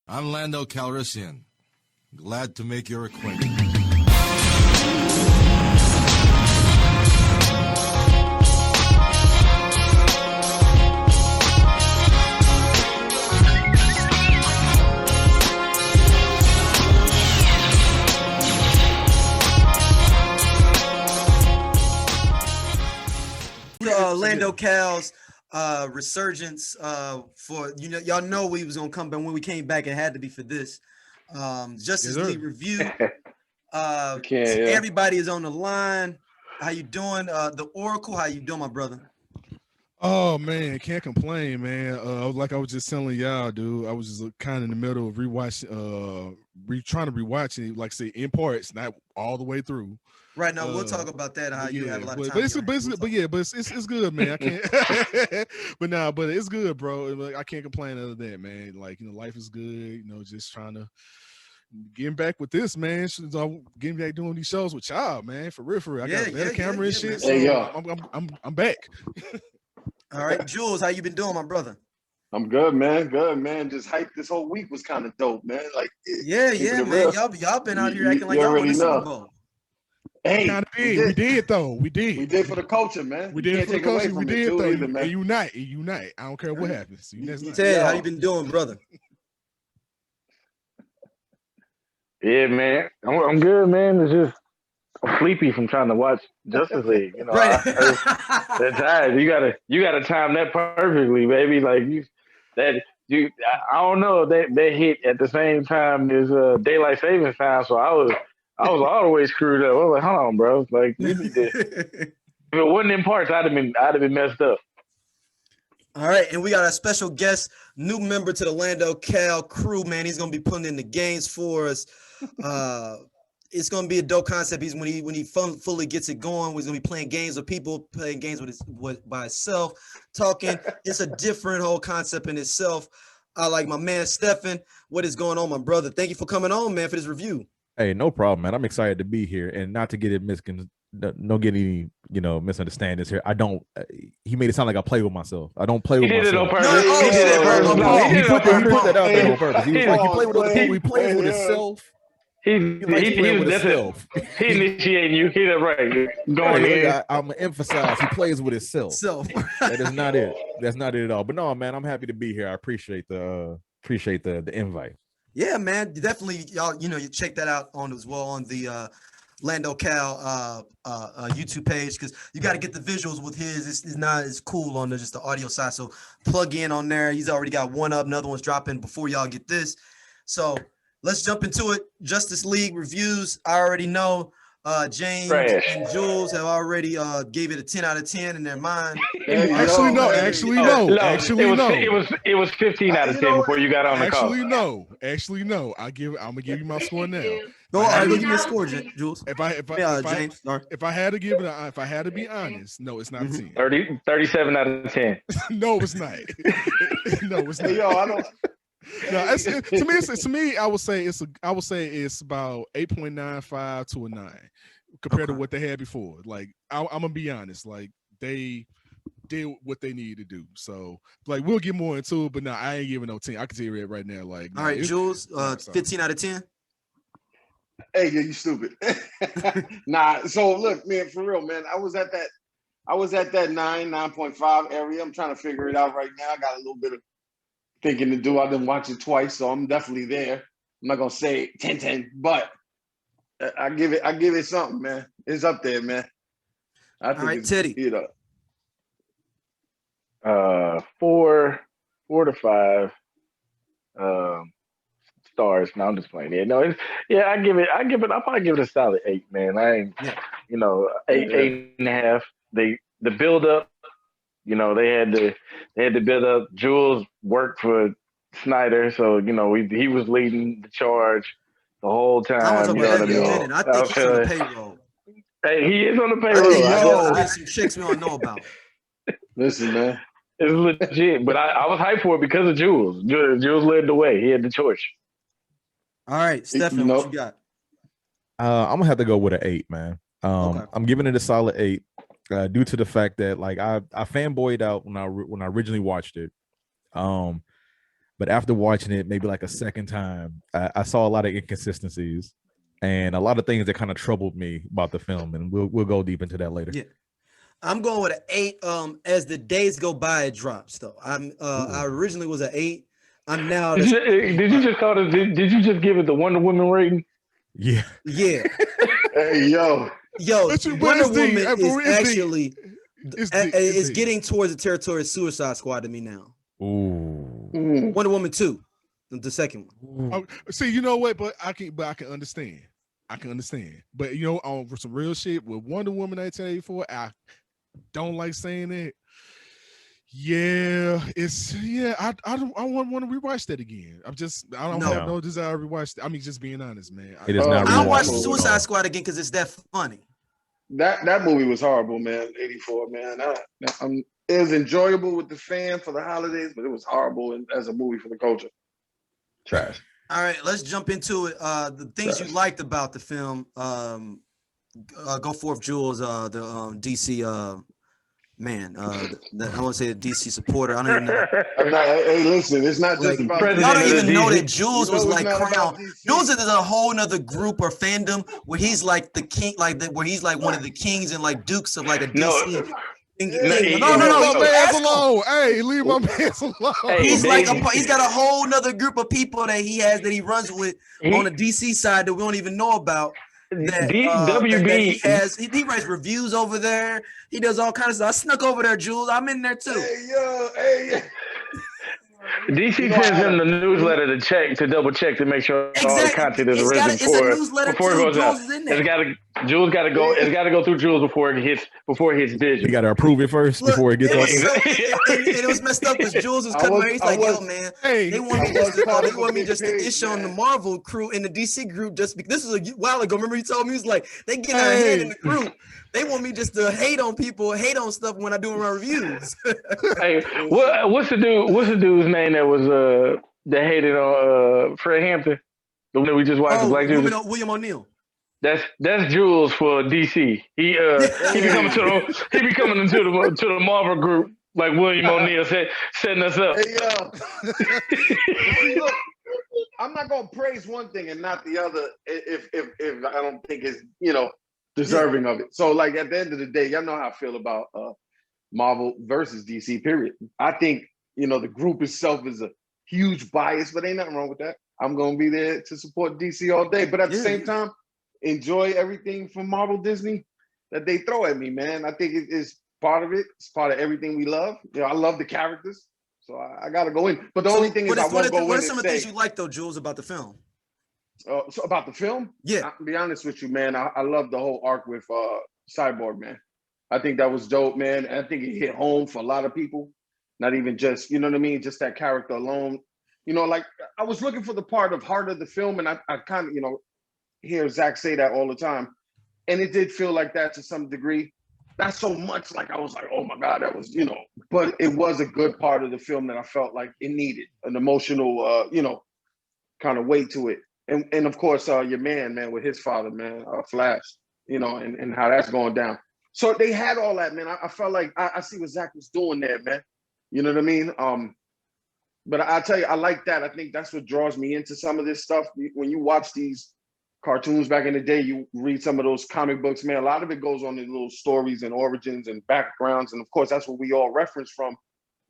I'm Lando Cal Experience. Glad to make your acquaintance. Lando Cal's resurgence for y'all know we was gonna come, but when we came back, it had to be for this Justice League review. Everybody is on the line. How you doing? The Oracle, how you doing, my brother? Oh man, can't complain, man. Like I was just telling y'all, dude, I was just kind of in the middle of rewatching, trying to rewatch it, like say in parts, not all the way through. Right now, we'll talk about that. How you have a lot of time. But it's good, man. I can't. but it's good, bro. Like, I can't complain other than that, man. Like life is good. Just trying to getting back with this, man. Getting back doing these shows with y'all, man. For real. I got a better camera and shit. So I'm back. All right, Jules, how you been doing, my brother? I'm good, man. Good, man. Just hype. This whole week was kind of dope, man. Like, man. Y'all been out here acting like y'all won the Super Bowl. Hey, we did though. We did. We did for the culture, man. We did for the culture. We did though. And unite. I don't care what happens. Ted, how you been doing, brother? Yeah, man. I'm good, man. It's just I'm sleepy from trying to watch Justice League. Right. That's tired. You gotta time that perfectly, baby. Like I don't know. They hit at the same time as daylight savings time, so I was all the way screwed up. I was like, hold on, bro. Like, you need to, if it wasn't in parts, I'd have been messed up. All right, and we got a special guest, new member to the Lando Cal crew, man. He's gonna be putting in the games for us. It's gonna be a dope concept. When he fully gets it going, he's gonna be playing games with people, playing games by himself, talking. It's a different whole concept in itself. I like my man Stephon. What is going on, my brother? Thank you for coming on, man, for this review. Hey, no problem, man. I'm excited to be here, and not to get it don't get any misunderstandings here. I don't. He made it sound like I play with myself. I don't play with myself. He did it on purpose. He put that out there on purpose. He was like, he played with other people. He plays with himself. He initiating you. He right. Going in. I'm gonna emphasize he plays with himself. That is not it. That's not it at all. But no, man, I'm happy to be here. I appreciate the invite. Yeah, man, definitely. Y'all, you check that out on the Lando Cal YouTube page, because you got to get the visuals with his. It's not as cool on just the audio side. So plug in on there. He's already got one up. Another one's dropping before y'all get this. So let's jump into it. Justice League reviews. I already know James and Jules have already gave it a 10 out of 10 in their mind. Actually, no. It was 15 out of 10 before you got on the call. Actually, no. I'm gonna give you my score now. Go give me a score, Jules. If I had to give it, if I had to be honest, no, it's not 10. 37 out of 10. No, it's not. No, it's not. Yo, I don't. No, to me, I would say it's about 8.95 to a 9 compared to what they had before. Like, I'm gonna be honest, like they did what they needed to do. So, like, we'll get more into it, but no, I ain't giving no 10. I can tell you it right now. Like, all right, Jules, 15 out of 10. Hey, you stupid. Nah. So look, man, for real, man. I was at that 9.5 area. I'm trying to figure it out right now. I got a little bit of thinking to do. I didn't watch it twice, so I'm definitely there. I'm not gonna say 10-10, but I give it something, man. It's up there, man. All right, Teddy. 4 to 5 stars. No, I'm just playing. Yeah, no, I'll probably give it a solid 8, man. I ain't, 8.5. The build up. They had to build up. Jules worked for Snyder, so he was leading the charge the whole time. I think he's on the payroll. Hey, he is on the payroll. There's some chicks we don't know about. Listen, man, it's legit. But I was hyped for it because of Jules. Jules led the way. He had the torch. All right, Stephon, what you got? I'm gonna have to go with an 8, man. Okay. I'm giving it a solid 8. Due to the fact that, like, I fanboyed out when I originally watched it. But after watching it maybe like a second time, I saw a lot of inconsistencies and a lot of things that kind of troubled me about the film, and we'll go deep into that later. Yeah. I'm going with an 8. As the days go by, it drops though. I originally was an 8. I'm now. Did you just call it? Did you just give it the Wonder Woman rating? Yeah. Yeah. Hey, yo. Wonder Woman is actually is getting towards the territory of Suicide Squad to me now. Ooh. Wonder Woman 2, the second one. See, you know what? But I can understand. But you know, for some real shit with Wonder Woman 1984, I don't like saying that. Yeah, I want to rewatch that again. I don't have no desire to rewatch that. I mean, just being honest, man. It is not. I'll watch Suicide Squad again because it's that funny. That movie was horrible, man. 84, man. It was enjoyable with the fan for the holidays, but it was horrible as a movie for the culture. Trash. All right, let's jump into it. The things you liked about the film. Go forth, Jules. The DC man. I want to say the DC supporter. I don't even know. Hey, listen, it's not just about. I don't even know that Jules was like crowned. Jules is a whole nother group or fandom where he's like the king, where he's like one of the kings and like dukes of like a DC. No. Leave my man alone. Hey, leave my man alone. He's he's got a whole nother group of people that he runs with on the DC side that we don't even know about. WB he writes reviews over there. He does all kinds of stuff. I snuck over there, Jules. I'm in there too. Hey. DC sends him the newsletter to double check to make sure all the content is original before it goes out. Jules got to go. It's got to go through Jules before it hits Vision. You got to approve it first before it gets out. And it was messed up because Jules was cutting. He's like, "Yo, man, they want me just to issue on the Marvel crew in the DC group just because this was a while ago. Remember, he told me he was like, they get out of hand in the group. They want me just to hate on people, hate on stuff when I do my reviews." Hey, what's the dude's name that was that hated on Fred Hampton? The one that we just watched, the black dude. William O'Neill. That's Jules for DC. He be coming into the Marvel group like William O'Neill setting us up. Hey, look, I'm not gonna praise one thing and not the other if I don't think it's deserving of it. So like at the end of the day, y'all know how I feel about Marvel versus DC. Period. I think the group itself is a huge bias, but ain't nothing wrong with that. I'm gonna be there to support DC all day, but at the same time, enjoy everything from Marvel Disney that they throw at me, man. I think it is part of it. It's part of everything we love. I love the characters, so I got to go in. But the only thing is, I won't go in. What are some of the things you like, though, Jules, about the film? So about the film, I'll be honest with you, man. I love the whole arc with Cyborg, man. I think that was dope, man. I think it hit home for a lot of people. Not even just, just that character alone. Like I was looking for the part of heart of the film, and I kind of, hear Zach say that all the time. And it did feel like that to some degree. Not so much like I was like, oh my God, that was, but it was a good part of the film that I felt like it needed an emotional, kind of weight to it. And of course, your man with his father, man, Flash, and how that's going down. So they had all that, man. I felt like I see what Zach was doing there, man. You know what I mean? But I tell you, I like that. I think that's what draws me into some of this stuff. When you watch these cartoons back in the day, you read some of those comic books, man, a lot of it goes on in little stories and origins and backgrounds. And of course, that's what we all reference from,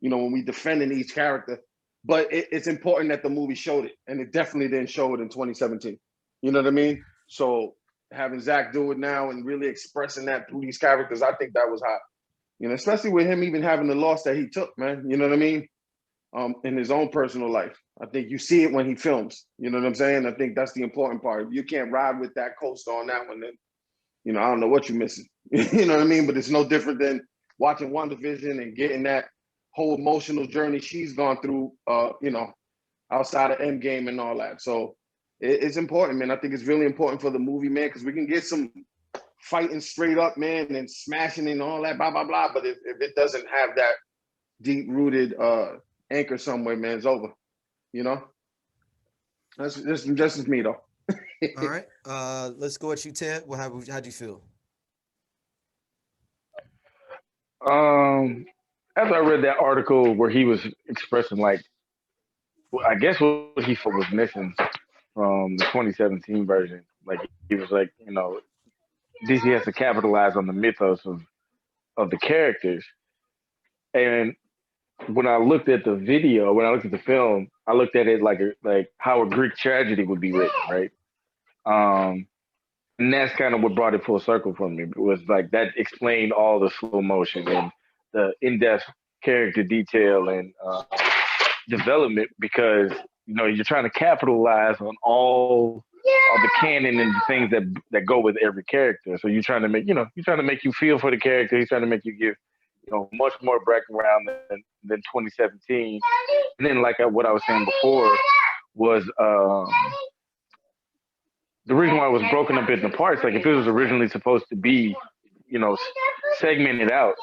when we defending each character. But it's important that the movie showed it. And it definitely didn't show it in 2017. You know what I mean? So having Zach do it now and really expressing that through these characters, I think that was hot. Especially with him even having the loss that he took, man. You know what I mean? In his own personal life. I think you see it when he films. You know what I'm saying? I think that's the important part. If you can't ride with that coaster on that one, then, I don't know what you're missing. You know what I mean? But it's no different than watching WandaVision and getting that whole emotional journey she's gone through, outside of Endgame and all that. So it's important, man. I think it's really important for the movie, man, because we can get some fighting straight up, man, and smashing and all that, blah, blah, blah. But if it doesn't have that deep-rooted anchor somewhere, man, it's over. That's just me though. All right, let's go at you, Ted. How'd you feel? After I read that article where he was expressing like I guess what he was missing from the 2017 version. Like he was like, DC has to capitalize on the mythos of the characters. And when I looked at the video, when I looked at the film, I looked at it like how a Greek tragedy would be written, right? And that's kind of what brought it full circle for me. It was like that explained all the slow motion and the in-depth character detail and development, because you're trying to capitalize on all the canon and the things that go with every character. So you're trying to make you feel for the character. He's trying to make you give much more background than 2017. And then like what I was saying before was the reason why it was broken up into parts. Like if it was originally supposed to be segmented out,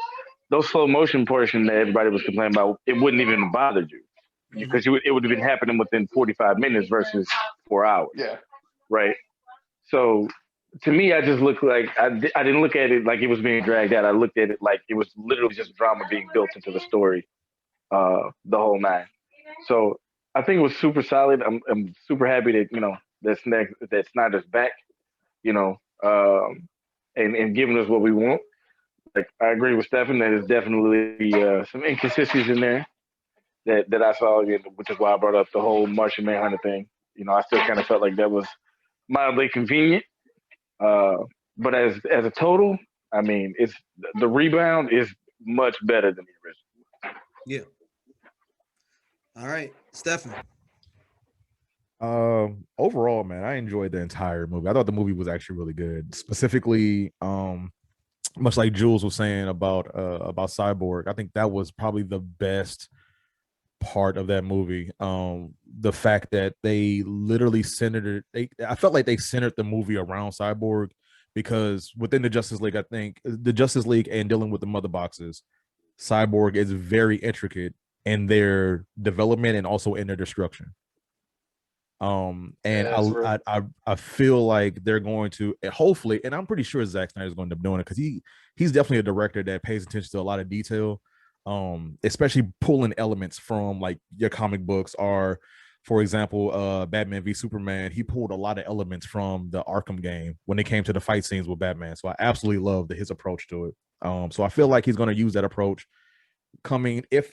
those slow motion portion that everybody was complaining about, it wouldn't even have bothered you, because it would have been happening within 45 minutes versus 4 hours. Yeah. Right. So to me, I just looked like I didn't look at it like it was being dragged out. I looked at it like it was literally just drama being built into the story, the whole nine. So I think it was super solid. I'm super happy that that Snyder's back, and giving us what we want. Like I agree with Stephon that there's definitely some inconsistencies in there that I saw, which is why I brought up the whole Martian Manhunter thing. I still kind of felt like that was mildly convenient. But as a total, I mean, it's the rebound is much better than the original. Yeah. All right, Stephon. Overall, man, I enjoyed the entire movie. I thought the movie was actually really good. Specifically, much like Jules was saying about Cyborg, I think that was probably the best part of that movie. The fact that they literally centered it. I felt like they centered the movie around Cyborg, because within the Justice League, I think the Justice League and dealing with the mother boxes, Cyborg is very intricate in their development and also in their destruction. And I feel like they're going to hopefully, and I'm pretty sure Zack Snyder is going to end up doing it, because he's definitely a director that pays attention to a lot of detail, especially pulling elements from like your comic books, or for example, Batman v Superman. He pulled a lot of elements from the Arkham game when it came to the fight scenes with Batman. So I absolutely love his approach to it. So I feel like he's going to use that approach coming if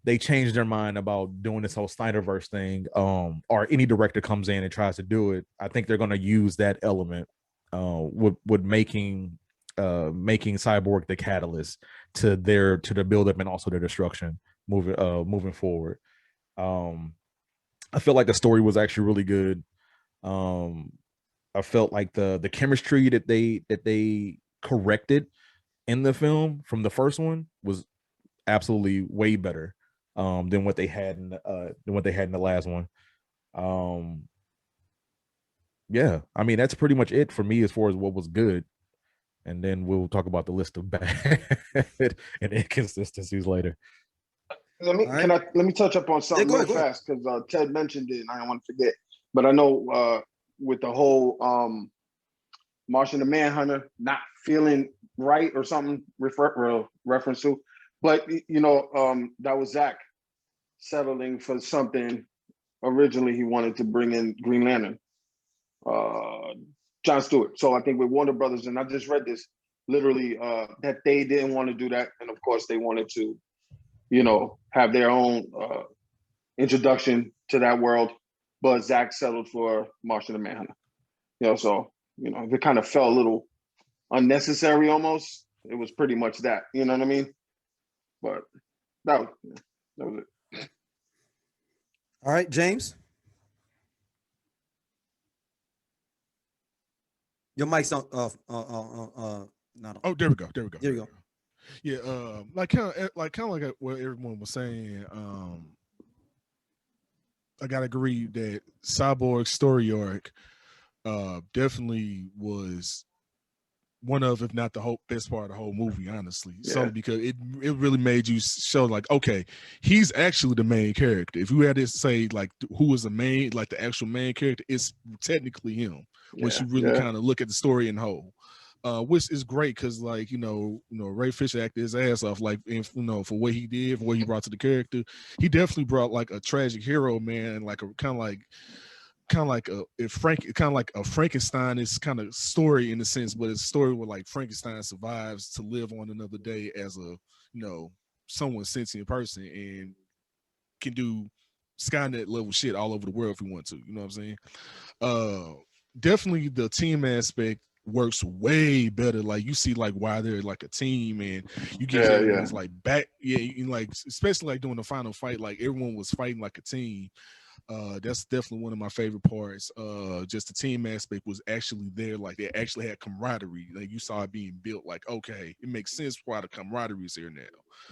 they change their mind about doing this whole Snyderverse thing, or any director comes in and tries to do it. I think they're going to use that element with making Cyborg the catalyst to their buildup and also their destruction moving forward. I felt like the story was actually really good. I felt like the chemistry that they corrected in the film from the first one was absolutely way better than what they had in the last one. Yeah, I mean, that's pretty much it for me as far as what was good, and then we'll talk about the list of bad and inconsistencies later. Let me touch up on something real fast, because Ted mentioned it and I don't want to forget. But I know with the whole Martian the Manhunter not feeling right or something reference to, but that was Zach settling for something. Originally, he wanted to bring in Green Lantern, John Stewart. So I think with Warner Brothers, and I just read this literally, that they didn't want to do that, and of course they wanted to, have their own introduction to that world. But Zach settled for Martian the Manhunter. So if it kind of felt a little unnecessary almost, it was pretty much that. You know what I mean? But that was it. All right, James. Your mic's on. Not on. Oh, there we go. There you go. Yeah, like kind of like what everyone was saying. I gotta agree that Cyborg Story Arc definitely was one of, if not the whole best part of the whole movie, honestly. Yeah. So because it really made you show like, okay, he's actually the main character. If you had to say like who was the main, like the actual main character, it's technically him. Once you really kind of look at the story in whole. which is great because, like, Ray Fisher acted his ass off, like, for what he did, for what he brought to the character. He definitely brought like a tragic hero, man, like a kind of like a Frankenstein is kind of story in a sense, but it's a story where like Frankenstein survives to live on another day as a someone sentient person and can do Skynet level shit all over the world if we want to. You know what I'm saying? Definitely the team aspect works way better. Like, you see like why they're like a team, and you get everyone's like back. Yeah, like especially like during the final fight, like everyone was fighting like a team. That's definitely one of my favorite parts. Just the team aspect was actually there. Like, they actually had camaraderie. Like, you saw it being built. Like, okay, it makes sense why the camaraderie is here now.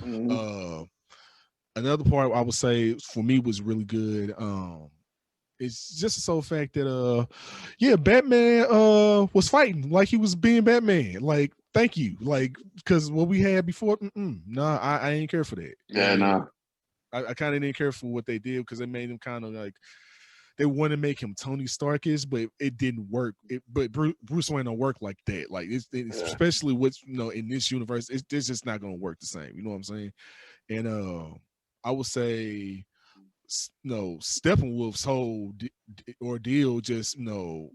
Mm-hmm. Another part I would say for me was really good. It's just the sole fact that Batman was fighting like he was being Batman. Like, thank you. Like, because what we had before, I ain't care for that. Yeah, nah. I kind of didn't care for what they did because they made him kind of like, they want to make him Tony Starkish, but it didn't work. But Bruce Wayne don't work like that. Like, it's especially with in this universe, it's just not gonna work the same. You know what I'm saying? And I would say, Steppenwolf's whole ordeal just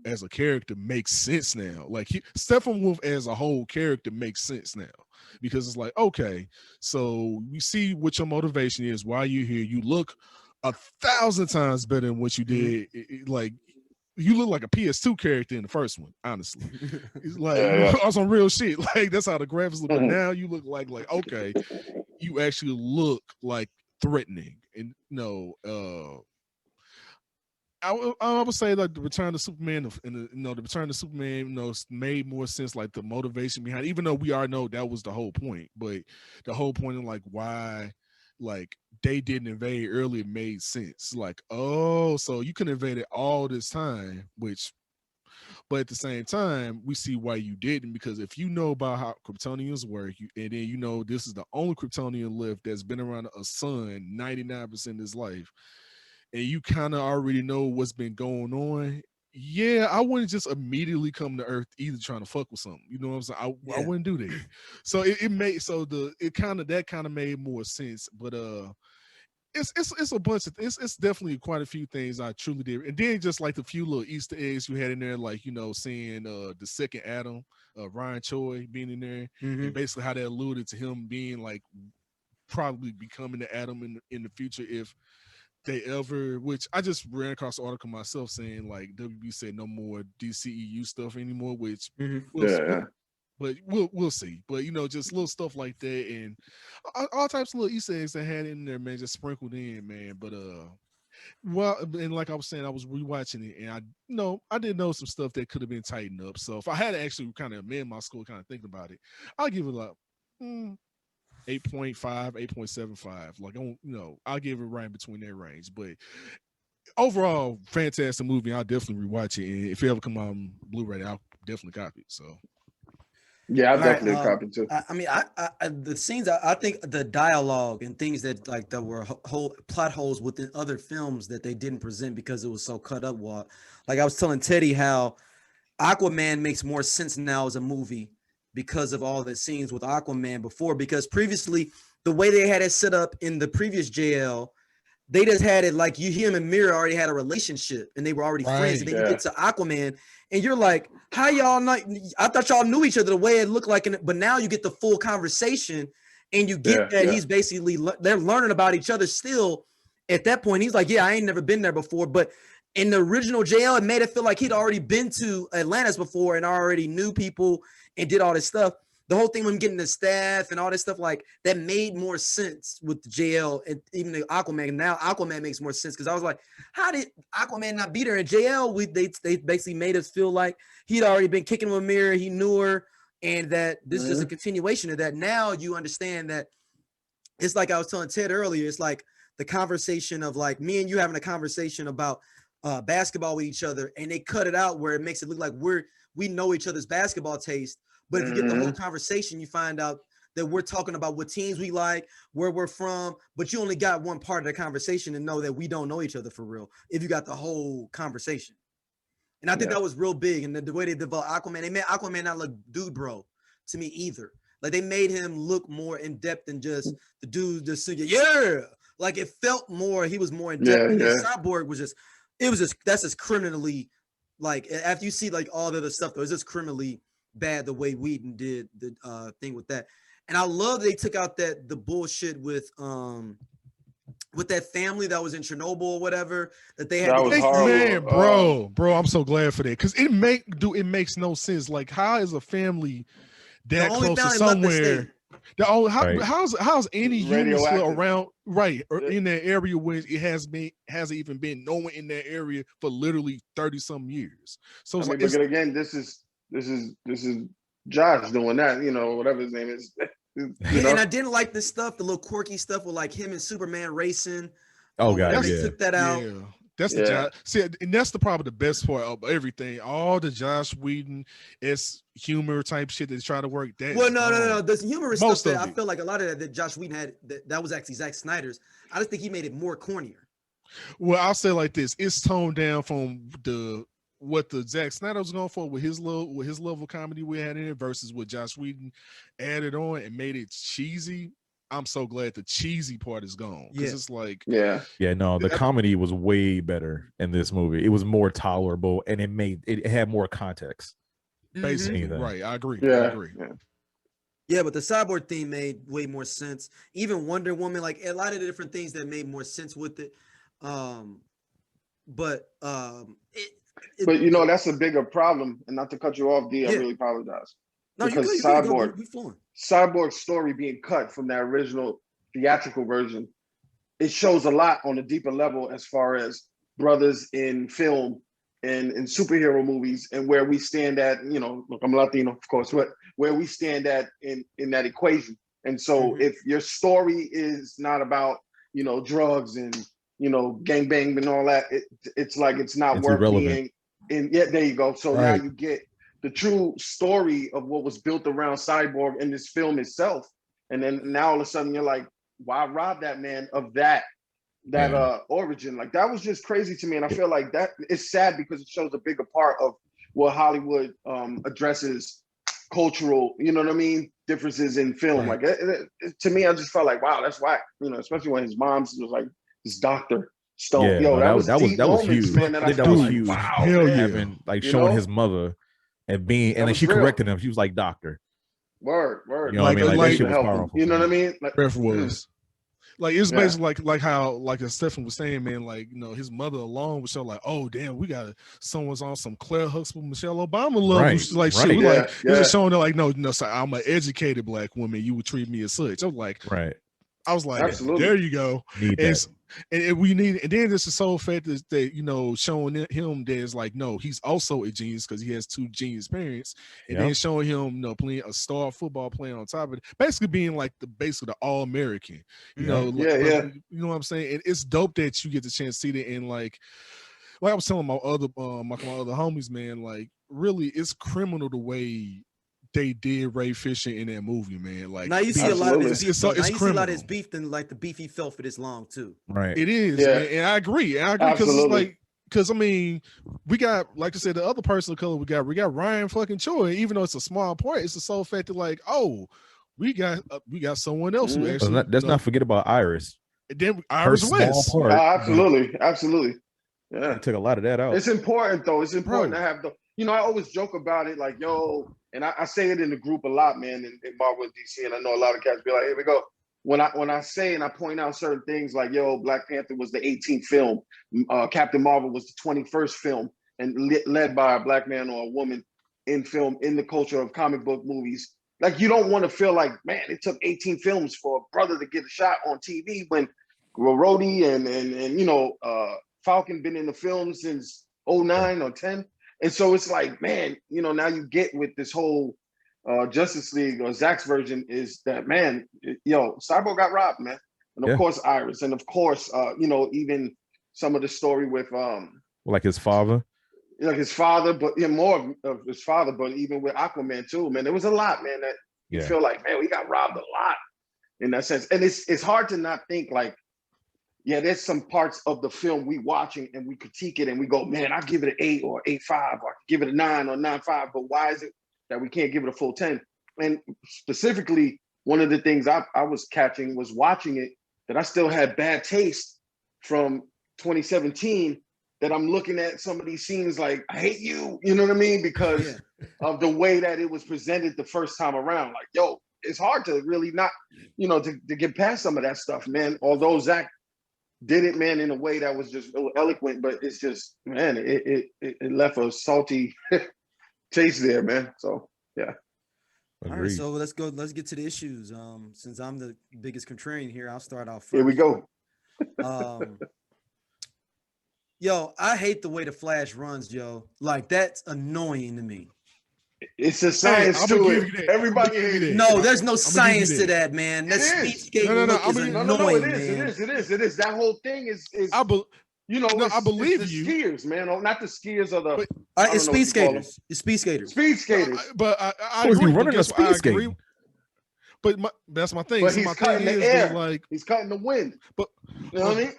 as a character makes sense now. Like, Steppenwolf as a whole character makes sense now, because it's like, okay, so we see what your motivation is, why you're here. You look 1,000 times better than what you did. Like, you look like a PS2 character in the first one, honestly. It's like, on some real shit. Like, that's how the graphics look. But now you look like okay, you actually look like threatening. And I would say like the Return of Superman and the Return of Superman made more sense, like the motivation behind it, even though we already know that was the whole point. But the whole point of like why like they didn't invade earlier made sense. Like, oh, so you could invade it all this time, but at the same time, we see why you didn't, because if you know about how Kryptonians work, and then this is the only Kryptonian left that's been around a sun 99% of his life, and you kind of already know what's been going on. Yeah, I wouldn't just immediately come to Earth either trying to fuck with something. You know what I'm saying? I wouldn't do that. So that kind of made more sense. But it's a bunch of it's definitely quite a few things I truly did. And then just like the few little Easter eggs you had in there, like seeing the second Adam, Ryan Choi being in there, and basically how that alluded to him being like probably becoming the Atom in the future if they ever, which I just ran across the article myself saying like WB said no more DCEU stuff anymore, which we'll see. But just little stuff like that, and all types of little Easter eggs they had in there, man, just sprinkled in, man. But and like I was saying, I was rewatching it, and I did know some stuff that could have been tightened up. So if I had to actually kind of amend my score, kind of thinking about it, I'll give it like 8.5, 8.75. Like, I'll give it right in between that range. But overall, fantastic movie. I'll definitely rewatch it. And if it ever come out on Blu-ray, I'll definitely copy it. So yeah, I'll definitely copy too. I mean, the scenes, I think the dialogue and things that were whole plot holes within other films that they didn't present because it was so cut up. Like I was telling Teddy how Aquaman makes more sense now as a movie because of all the scenes with Aquaman before, because previously the way they had it set up in the previous JL, they just had it like him and Mira already had a relationship and they were already friends. And then you get to Aquaman and you're like, how y'all not? I thought y'all knew each other the way it looked like, but now you get the full conversation and you get that he's basically, they're learning about each other still. At that point, he's like, yeah, I ain't never been there before. But in the original JL, it made it feel like he'd already been to Atlantis before and already knew people and did all this stuff. The whole thing with him getting the staff and all this stuff like that made more sense with the JL and even the Aquaman. Now Aquaman makes more sense because I was like, how did Aquaman not beat her in JL? They basically made us feel like he'd already been kicking with Mira, he knew her, and that this is just a continuation of that. Now you understand that it's like I was telling Ted earlier. It's like the conversation of like me and you having a conversation about basketball with each other, and they cut it out where it makes it look like we know each other's basketball taste. But if you get the whole conversation, you find out that we're talking about what teams we like, where we're from, but you only got one part of the conversation to know that we don't know each other for real if you got the whole conversation. And I think that was real big. And the way they developed Aquaman, they made Aquaman not look dude bro to me either. Like they made him look more in depth than just the dude just singing, yeah. Like it felt more, he was more in depth. And Cyborg was just, that's just criminally, like after you see like all the other stuff, though, it's just criminally bad the way Whedon did the thing with that. And I love they took out the bullshit with that family that was in Chernobyl or whatever that they had. That was horrible. Man, bro, I'm so glad for that because it makes no sense. Like, how is a family that close to somewhere? How's any human still around in that area when it hasn't even been no one in that area for literally 30-some years? So it's but again, this is Josh doing that, whatever his name is. And I didn't like this stuff, the little quirky stuff with like him and Superman racing. Oh god, they took that out. Yeah. That's the Josh. See, and that's probably the best part of everything. All the Josh Whedon humor type shit that's trying to work. No. There's humorous stuff that I feel like a lot of that Josh Whedon had that was actually Zack Snyder's. I just think he made it more cornier. Well, I'll say like this: it's toned down from what the Zack Snyder was going for with his level of comedy we had in it versus what Josh Whedon added on and made it cheesy. I'm so glad the cheesy part is gone because it's like the comedy was way better in this movie. It was more tolerable and it had more context. Basically, right? I agree. Yeah. I agree. Yeah, but the Cyborg theme made way more sense. Even Wonder Woman, like a lot of the different things that made more sense with it. But that's a bigger problem. And not to cut you off, D, I really apologize. No, because Cyborg's story being cut from that original theatrical version, it shows a lot on a deeper level as far as brothers in film and in superhero movies and where we stand at, look, I'm Latino, of course, but where we stand at in that equation. And so if your story is not about, drugs and, gangbang and all that, it's like it's not worth irrelevant. being in. Yeah, there you go. So now you get the true story of what was built around Cyborg in this film itself. And then now all of a sudden you're like, why rob that man of that origin? Like that was just crazy to me. And I feel like that is sad because it shows a bigger part of what Hollywood addresses cultural, differences in film. Like to me, I just felt like, wow, that's whack. Especially when his mom was like, this Dr. Stone. That was huge. Man, that was huge. Wow, hell having showing his mother and she corrected him. She was like, doctor. Word. You know what I mean? Like that shit was powerful. You know what I mean? Like it's basically like how as Stephon was saying, man, like his mother alone was so like, oh damn, we got someone's on some Claire Huxtable, Michelle Obama level. Shit. This is showing that like, no, sorry, I'm an educated black woman. You would treat me as such. I was like, absolutely. There you go. And we need, and then this is so fact that showing him there's like, no, he's also a genius because he has two genius parents, and then showing him playing a star football player on top of it, basically being like the all-American. You know what I'm saying? And it's dope that you get the chance to see that. And like I was telling my other homies, man, like really, it's criminal the way they did Ray Fisher in that movie, man. Like now you see a lot of his beef. It's now you see a lot of his beef than like the beef he felt for this long too. Right. It is, man. And I agree because it's like because I mean we got, like I said, the other person of color we got Ryan fucking Choi. Even though it's a small part, it's the sole fact that like, oh, we got someone else who actually. Let's not forget about Iris. And then Iris West. Absolutely. Yeah, they took a lot of that out. It's important though. It's important to have the. I always joke about it, like, yo, and I say it in the group a lot, man, in Marvel DC, and I know a lot of cats be like, here we go. When I say and I point out certain things like, yo, Black Panther was the 18th film, Captain Marvel was the 21st film, and led by a black man or a woman in film, in the culture of comic book movies. Like, you don't want to feel like, man, it took 18 films for a brother to get a shot on TV when Rhodey and Falcon been in the film since 09 or 10. And so it's like, man, now you get with this whole Justice League or Zack's version is that, man, Cyborg got robbed, man. And of course, Iris. And of course, even some of the story with like his father. Like his father, but more of his father, but even with Aquaman too, man. There was a lot, man, that you feel like, man, we got robbed a lot in that sense. And it's hard to not think like, yeah, there's some parts of the film we watching and we critique it and we go, man, I give it an 8 or 8.5, or I give it a 9 or 9.5. But why is it that we can't give it a full 10? And specifically, one of the things I was catching was watching it that I still had bad taste from 2017, that I'm looking at some of these scenes like, I hate you, you know what I mean? Because of the way that it was presented the first time around. Like, yo, it's hard to really not, you know, to get past some of that stuff, man. Although Zach did it, man, in a way that was just eloquent, but it's just, man, it left a salty taste there, man. So, yeah. All right, so let's get to the issues. Since I'm the biggest contrarian here, I'll start off first. Here we go. Yo, I hate the way the Flash runs, Joe. Like, that's annoying to me. It's a science to it. Everybody hates it. No, there's no science to that, man. That speed skating look is annoying, man. It is. That whole thing is you know, I believe it's the you. skiers, man. Not the skiers of the. It's speed skaters. It's speed skaters. Speed skaters. But I agree. Running a speed skate. But that's my thing. But so he's my cutting thing the is air. like He's cutting the wind. But you know what I mean?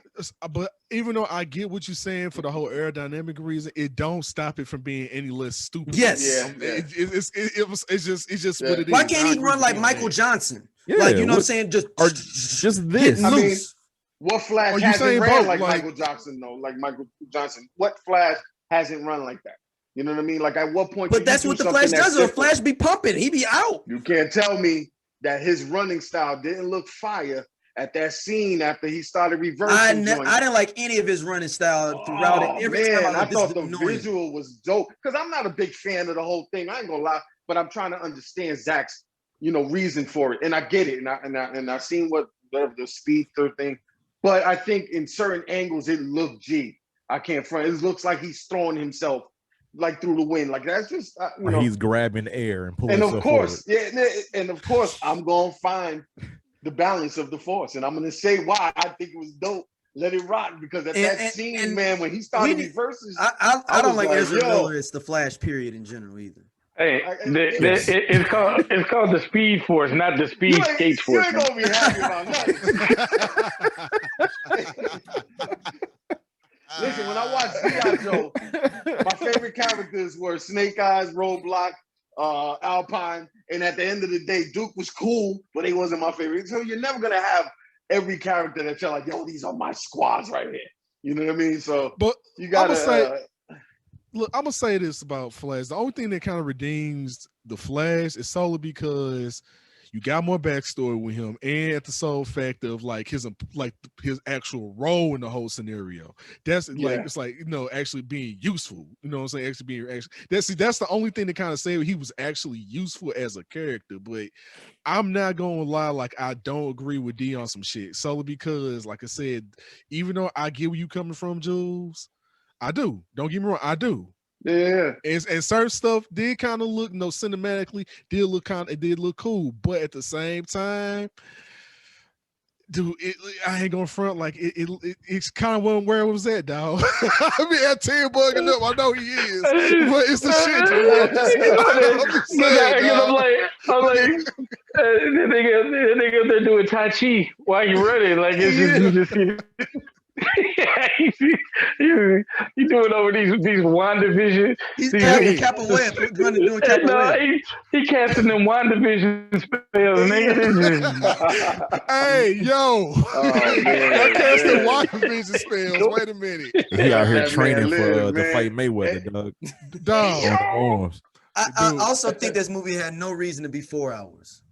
But even though I get what you're saying for the whole aerodynamic reason, it don't stop it from being any less stupid. Yes. Yeah. It's just what it is. Why can't he run like Michael Johnson? Yeah, like, you know what I'm saying? Just this. I mean, what Flash hasn't ran like Michael Johnson, though? Like Michael Johnson. What Flash hasn't run like that? You know what I mean? Like, at what point? But that's what the Flash does. The Flash be pumping. He be out. You can't tell me that his running style didn't look fire at that scene after he started reversing. I didn't like any of his running style throughout it. Every time I thought the visual was dope, because I'm not a big fan of the whole thing. I ain't gonna lie, but I'm trying to understand Zach's, you know, reason for it, and I get it, and I seen what the speed thing, but I think in certain angles it looked G. I can't front. It looks like he's throwing himself like through the wind, like that's just you know, he's grabbing air and pulling. And of course, and of course, I'm gonna find the balance of the force, and I'm gonna say why I think it was dope. Let it rock, because at that scene, man, when he started reverses, I don't like Ezra Miller. It's the Flash period in general either. Hey, it's called the Speed Force, not the Speed Skate Force. You ain't gonna be happy about nothing. Listen, when I watched G.I. Joe, my favorite characters were Snake Eyes, Roadblock, Alpine, and at the end of the day, Duke was cool, but he wasn't my favorite. So you're never gonna have every character that you're like, yo, these are my squads right here. You know what I mean? So, but you gotta look, I'm gonna say this about Flash. The only thing that kind of redeems the Flash is solely because you got more backstory with him, and at the sole fact of like his actual role in the whole scenario. That's like it's like, you know, actually being useful. You know what I'm saying? Actually being that's the only thing that kind of say he was actually useful as a character. But I'm not gonna lie, like I don't agree with D on some shit solely because, like I said, even though I get where you coming from, Jules, I do. Don't get me wrong, I do. Yeah, and certain stuff did kind of look, cinematically did look cool, but at the same time, dude, I ain't gonna front, like it's kind of wasn't where it was at, dog. I mean, I tell you, bugging up, I know he is, but it's the shit. I'm like, the nigga they're doing Tai Chi while you running, like it's just. You doing over these WandaVision. He's doing capoeira. No, he casting them WandaVision spells, nigga. Hey, yo, I casting WandaVision spells. Wait a minute. He out here training to fight Mayweather, dog. I also think this movie had no reason to be 4 hours.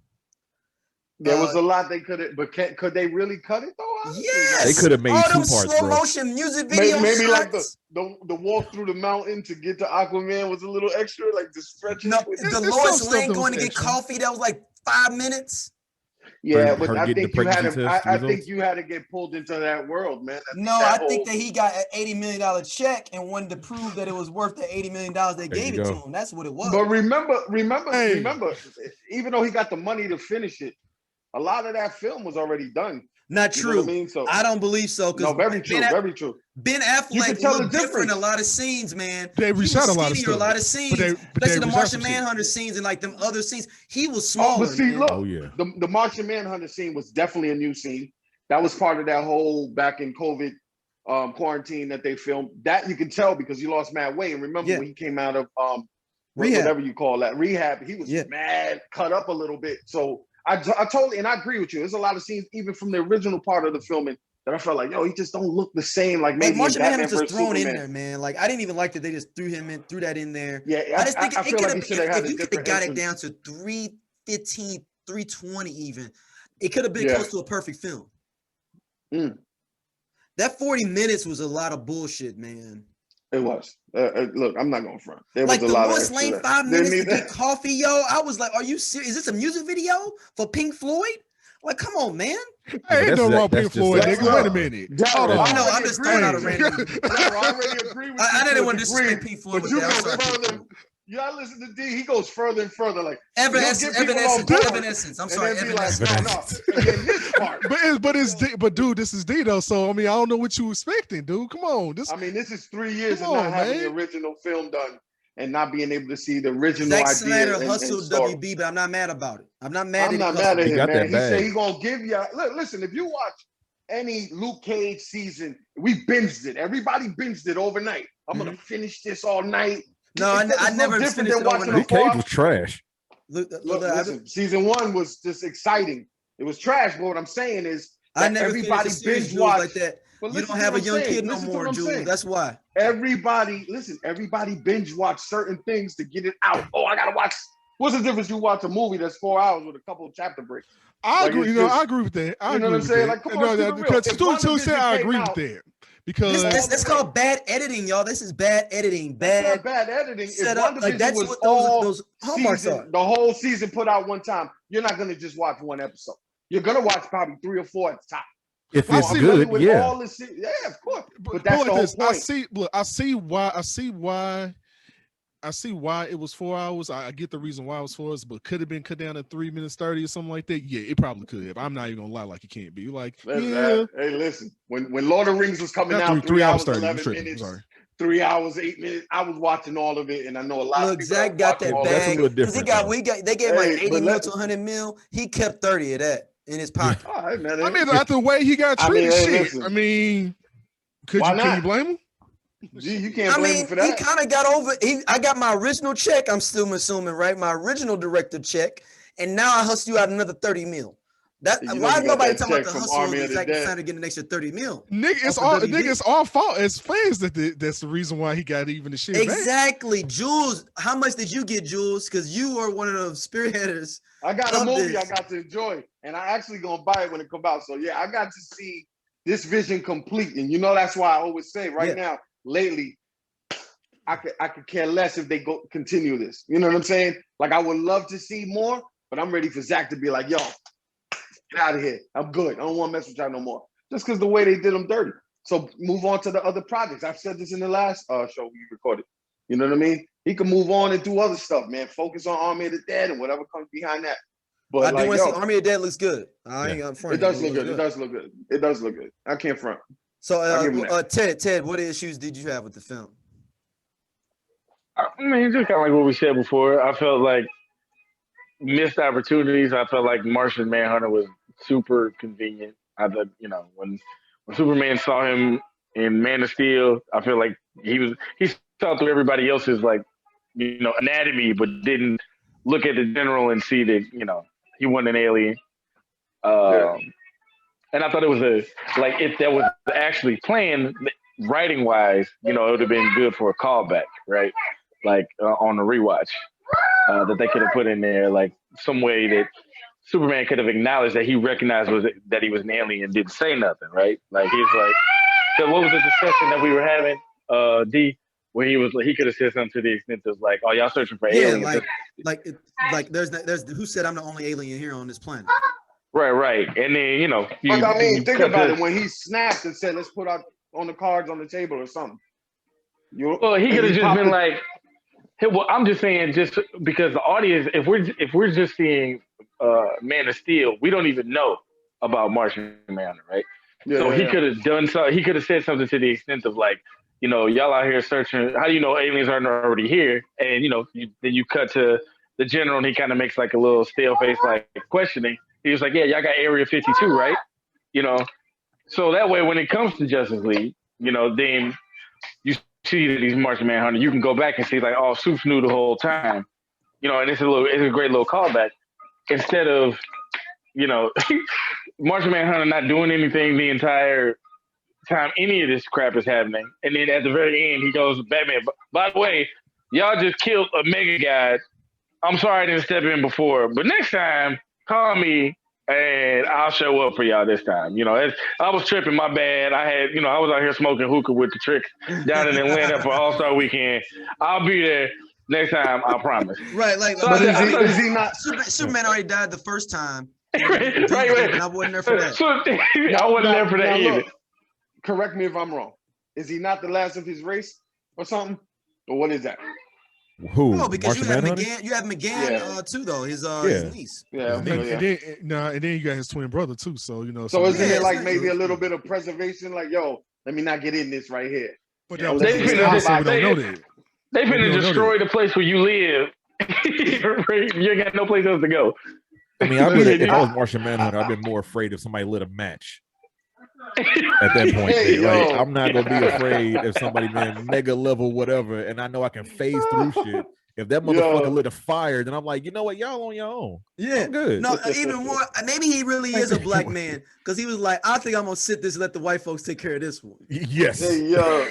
There was a lot they could have, but could they really cut it though? Yes, they could have made all 2 them parts, slow motion music video maybe shots. Like the walk through the mountain to get to Aquaman was a little extra, like the stretching. No, the Lois Lane going to get coffee, that was like 5 minutes. Yeah, but I think you had to get pulled into that world, man. I think that he got an $80 million check and wanted to prove that it was worth the $80 million they gave it to him. That's what it was. But remember, even though he got the money to finish it, a lot of that film was already done. Not true. You know what I mean? So I don't believe so. No, very true. Very true. Ben Affleck looked different in a lot of scenes, man. They reshot a lot of stuff. A lot of scenes, especially the Martian Manhunter scenes and like them other scenes. He was smaller. But see, look, the Martian Manhunter scene was definitely a new scene. That was part of that whole back in COVID quarantine that they filmed. That you can tell because he lost mad weight. And remember when he came out of Rehab. whatever you call that, rehab, he was mad, cut up a little bit. So I totally, and I agree with you. There's a lot of scenes, even from the original part of the filming, that I felt like, yo, he just don't look the same. Like maybe Martian Manhunter Batman just thrown Superman. in there, man. Like I didn't even like that they just threw that in there. Yeah, I just think I it feel could like have. he should have had If a you could have different got it entrance. down to 315, 320 even, it could have been close to a perfect film. That 40 minutes was a lot of bullshit, man. It was. Look, I'm not going front. There Like was a the lot of Lois extra Lane that 5 didn't minutes to need get coffee, yo. I was like, are you serious? Is this a music video for Pink Floyd? Like, come on, man. Hey, ain't no wrong Pink Floyd, like, nigga. Wait a minute. Hold on. I know, I'm just throwing out a random. I already agree with you. I didn't want to degree, disrespect Pink Floyd but with you that. I'm go sorry, Pink further. Floyd. Y'all listen to D. He goes further and further. Like Evanescence. I'm sorry, and then be like, Evanescence. no. And then this part. But dude, this is D though. So I mean, I don't know what you expecting, dude. Come on, this is 3 years of not having the original film done and not being able to see the original Zack idea. Snyder hustled WB, but I'm not mad about it. I'm not mad at him, man. He said he gonna give you. Listen, if you watch any Luke Cage season, we binged it. Everybody binged it overnight. I'm gonna finish this all night. No, I never finished it overnight. Luke Cage was trash. Look, listen, season 1 was just exciting. It was trash, but what I'm saying is that everybody binge watched like that. You don't have a young kid no more, Jules. That's why. Everybody binge watch certain things to get it out. Oh, I gotta watch. What's the difference? You watch a movie that's 4 hours with a couple of chapter breaks. I agree. I agree with that. I agree with that. Like, come on, because to say I agree with that. Because that's called bad editing, y'all. This is bad editing. Bad editing. Set up like that's what those hallmarks are. The whole season put out one time. You're not gonna just watch one episode. You're gonna watch probably 3 or 4 at the top. If it's good, yeah. Of course. But that's the whole point. I see why it was 4 hours. I get the reason why it was 4 hours, but could have been cut down to 3 minutes 30 or something like that. Yeah, it probably could have. I'm not even gonna lie, like it can't be. Like, hey, listen, when Lord of the Rings was coming out, 3 hours 30, 11 minutes, 3 hours 8 minutes, I was watching all of it, and I know a lot of people. Zach got that bag. They gave like 80 mil to 100 mil. He kept 30 of that in his pocket. All right, man. I mean, after the way he got treated, I mean, can you blame him? Gee, you can't blame him for that. He kind of got over. I got my original check. I'm still assuming, right? My original director check, and now I hustle you out another 30 mil. Why nobody talking about the hustle of Zack Snyder getting an extra 30 mil? It's all fault. It's fans that's the reason why he got even the shit. Exactly, back. Jules. How much did you get, Jules? Because you are one of the spearheaders. I got a movie I got to enjoy, and I actually gonna buy it when it comes out. So yeah, I got to see this vision complete, and that's why I always say now. Lately, I could care less if they continue this. You know what I'm saying? Like I would love to see more, but I'm ready for Zach to be like, yo, get out of here. I'm good. I don't want to mess with y'all no more. Just because the way they did them dirty. So move on to the other projects. I've said this in the last show we recorded. You know what I mean? He can move on and do other stuff, man. Focus on Army of the Dead and whatever comes behind that. But I do want to see Army of the Dead looks good. It does look good. It does look good. It does look good. I can't front. So, Ted, what issues did you have with the film? I mean, just kind of like what we said before. I felt like missed opportunities. I felt like Martian Manhunter was super convenient. I thought, when Superman saw him in Man of Steel, I feel like he saw through everybody else's anatomy, but didn't look at the general and see that he wasn't an alien. And I thought it was if that was actually planned writing wise, it would have been good for a callback, right? Like on the rewatch, that they could have put in there, like some way that Superman could have acknowledged that he recognized that he was an alien and didn't say nothing, right? Like he's like, so what was the discussion that we were having, D, where he could have said something to the extent of like, oh, y'all searching for aliens? Like there's who said I'm the only alien here on this planet. Right. And then, think about it. When he snapped and said, let's put out on the cards on the table or something. He could have just been like, hey, well, I'm just saying, just because the audience, if we're just seeing Man of Steel, we don't even know about Martian Manhunter, right? He could have done so. He could have said something to the extent of like, y'all out here searching. How do you know aliens aren't already here? And then you cut to the general, and he kind of makes like a little stale face, like questioning. He was like, yeah, y'all got Area 52, right? So that way, when it comes to Justice League, then you see that these Martian Manhunter, you can go back and see like, oh, Supes knew the whole time, and it's a great little callback. Instead of, Martian Manhunter not doing anything the entire time any of this crap is happening, and then at the very end he goes, Batman, by the way, y'all just killed a mega guy. I'm sorry I didn't step in before, but next time call me and I'll show up for y'all this time. I was tripping, my bad. I had, I was out here smoking hookah with the Tricks down in Atlanta for All-Star Weekend. I'll be there next time, I promise. Right, like, So But is he not? Superman already died the first time. right. And I wasn't there for that. So, I wasn't there for that Now, either. look, correct me if I'm wrong. Is he not the last of his race or something? Or what is that? Who? No, because Martian Manhunter? you have McGann too, though. His niece. Yeah. And then you got his twin brother too. So So isn't Yeah, it like it's maybe true. a little bit of preservation? Like, yo, let me not get in this right here. But Yeah, that they was finna- also we they- don't know that. They We finna don't know destroy the place where you live. You ain't got no place else to go. I mean, if I was Martian Manhunter, I'd been more afraid if somebody lit a match at that point. Hey, Like, yo. I'm not gonna be afraid if somebody been mega level whatever, and I know I can phase through shit. If that motherfucker Yo. lit a fire, then I'm like, you know what, y'all on your own. Yeah. I'm good. No, even more. Maybe he really is a black man because he was like, I think I'm gonna sit this and let the white folks take care of this one. Yes. Hey, yo.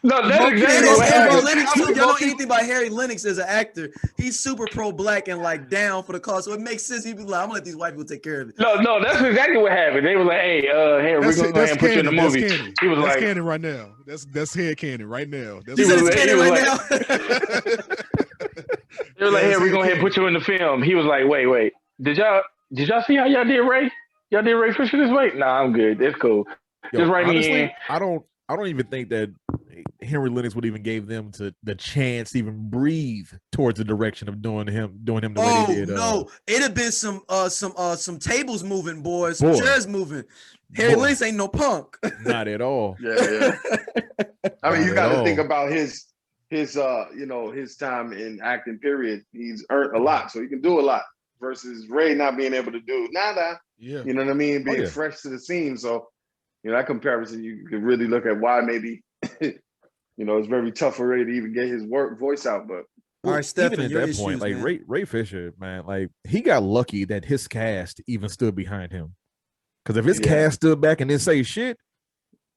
No, that's exactly And what it's Harry happened. Lennox too. If y'all know anything about Harry Lennox as an actor, he's super pro-black and like down for the cause. So it makes sense. He'd be like, I'm gonna let these white people take care of it. No, that's exactly what happened. They were like, hey, we're That's, gonna go ahead and put you in the canon. movie. That's canon. He was That's like, canon right now. That's head canon right now. That's He said was- it's he canon was right like- now. they were like, Yeah, hey, it's we're gonna go ahead and canon. put you in the film. He was like, wait. Did y'all see how y'all did Ray? Y'all did Ray Fisher this way? Nah, I'm good. It's cool. Yo, Just write me honestly, in. I don't even think that Henry Lennox would even gave them the chance to even breathe towards the direction of doing him the way Oh they did. no, it'd have been some tables moving, boys, some Boy. chairs moving. Harry Boy. Lennox ain't no punk. Not at all. Yeah. I mean, you Not got at to think all. about his his time in acting period. He's earned a lot, so he can do a lot versus Ray not being able to do nada. Yeah. You know what I mean? Being yeah. fresh to the scene. So, that comparison, you could really look at why maybe, it's very tough for Ray to even get his voice out. But All right, Stephon, even at your that issues, point, like man. Ray Fisher, man, like he got lucky that his cast even stood behind him. Because if his Yeah. cast stood back and didn't say shit,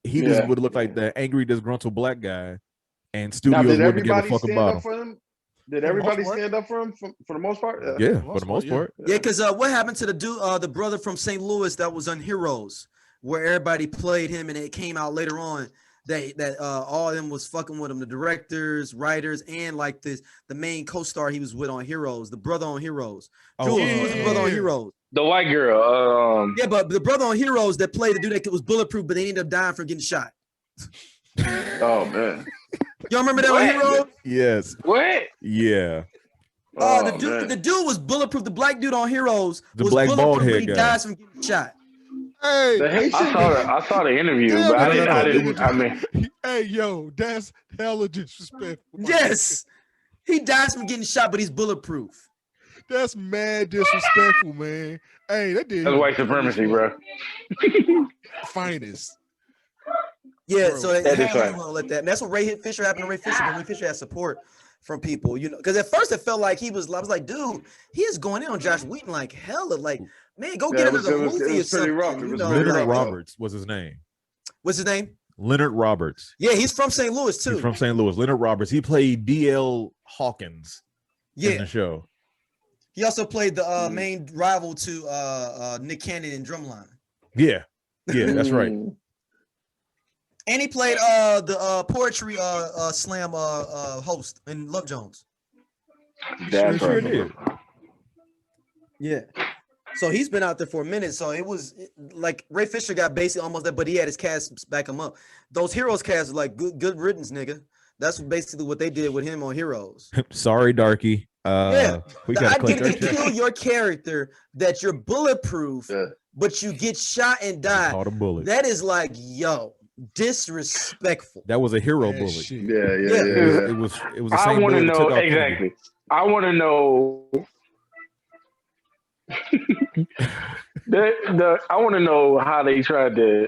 he just Yeah. would look like the angry, disgruntled black guy, and now, studios did wouldn't give a everybody fuck stand about up him. for him? Did For the everybody most part. stand up for him for the most part? Yeah, for the most yeah. part. Yeah, because what happened to the dude, the brother from St. Louis that was on Heroes, where everybody played him, and it came out later on that all of them was fucking with him, the directors, writers, and like the main co-star he was with on Heroes, the brother on Heroes. Oh, Jules, who was the brother on yeah. Heroes? The white girl. Yeah, but the brother on Heroes that played the dude that was bulletproof, but they ended up dying from getting shot. Oh man. Y'all remember that What? on Heroes? Yes. What? Yeah. Oh, The man. dude was bulletproof. The black dude on Heroes The was black bald bulletproof, but head he guy. dies from getting shot. Hey, The Haitian. I saw the interview, Damn but I it. didn't. No, I no, didn't. I mean, hey, yo, that's hella disrespectful. Yes, he dies from getting shot, but he's bulletproof. That's mad disrespectful, man. Hey, that did that's white supremacy, bro. finest. Yeah, Bro, so they that is had right. to let that. And that's what Fisher happened to Ray Fisher, but Ray Fisher had support from people, because at first it felt like I was like, dude, he is going in on Josh Whedon like hella, like, man, go Yeah, get it was- another it was- movie it or was pretty something. rough. It You was know, pretty Leonard like, rough. Roberts was his name. what's his name? Leonard Roberts. Yeah, he's from St. Louis too. He's from St. Louis. Leonard Roberts. He played D.L. Hawkins in Yeah, the show. he also played the main rival to Nick Cannon in Drumline, Yeah. Yeah, that's right. Mm. and he played the poetry slam host in Love Jones. That's Sure right. did. Yeah. So he's been out there for a minute. So it was like Ray Fisher got basically almost that, but he had his cast back him up. Those Heroes cast are like good riddance, nigga. That's basically what they did with him on Heroes. Sorry, Darky. We The gotta click idea our to kill your character that you're bulletproof, Yeah. but you get shot and die. Caught a bullet. That is like, yo, disrespectful. That was a hero Bad bullet. shit. Yeah. It was the I same want bullet to that know took out Kennedy. exactly. I want to know I want to know how they tried to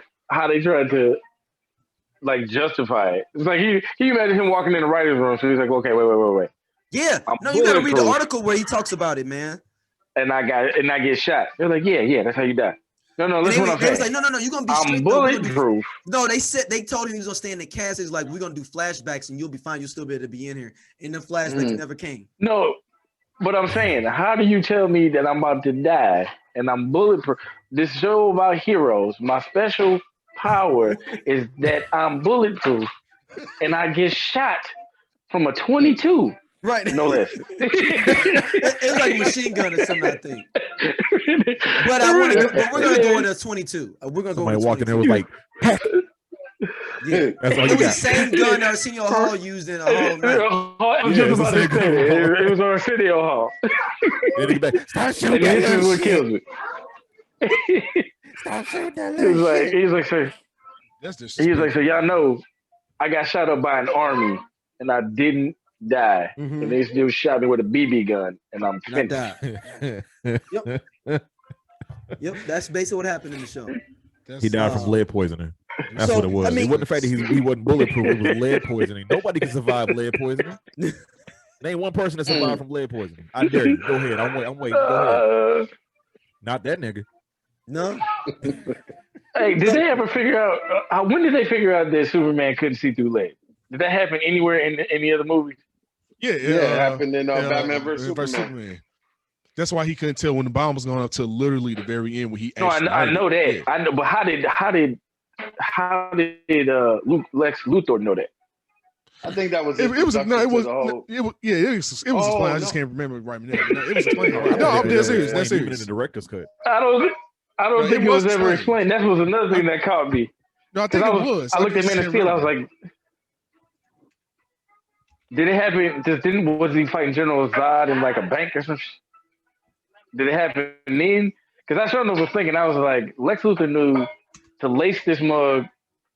like justify it. It's like he imagine him walking in the writer's room. So he's like, okay, wait. Yeah, I'm no, you gotta read the bulletproof. article where he talks about it, man. And I get shot. They're like, yeah, that's how you die. No, listen what I'm They was saying. like, no, you're gonna be I'm straight. bulletproof. No, they told him he was gonna stay in the cast. It's like, we're gonna do flashbacks and you'll be fine. You'll still be able to be in here. And the flashbacks never came. No, but I'm saying, how do you tell me that I'm about to die and I'm bulletproof? This show about heroes, my special power is that I'm bulletproof and I get shot from a 22. Right. No less. It's like a machine gun or something, I think. But we're gonna go with a 22. We're gonna go with Somebody walking there was like, yeah. That's all It you was the got. same gun Arsenio Hall used in a whole night. I was just about to say it was on Arsenio Hall. Stop And this is what kills me. Stop shooting that He's like, sir. That's just. He's like, so y'all know, I got shot up by an army and I didn't die, and they still shot me with a BB gun, and I'm Not finished. die. Yep, that's basically what happened in the show. He died from lead poisoning. That's So, what it was. I mean- It wasn't the fact that he wasn't bulletproof. It was lead poisoning. Nobody can survive lead poisoning. There ain't one person that survived from lead poisoning. I dare you. Go ahead. I'm waiting. Go ahead. Not that nigga. No, Hey, did they ever figure out? When did they figure out that Superman couldn't see through lead? Did that happen anywhere in any other movie? Yeah, it happened in Batman vs Superman. That's why he couldn't tell when the bomb was going up till literally the very end when he. No, I know that. Yeah. I know, but how did Lex Luthor know that? I think that was It was explained. explained. I just can't remember it right now. No, it was explained. No, I'm dead serious. That's Even in serious. the director's cut. I don't think it was ever explained. explained. That was another thing that caught me. No, I think it was. I looked at just Man of can't Steel. I was remember. like, did it happen? Was he fighting General Zod in like a bank or something? Did it happen then? Because I sure was thinking. I was like, Lex Luthor knew to lace this mug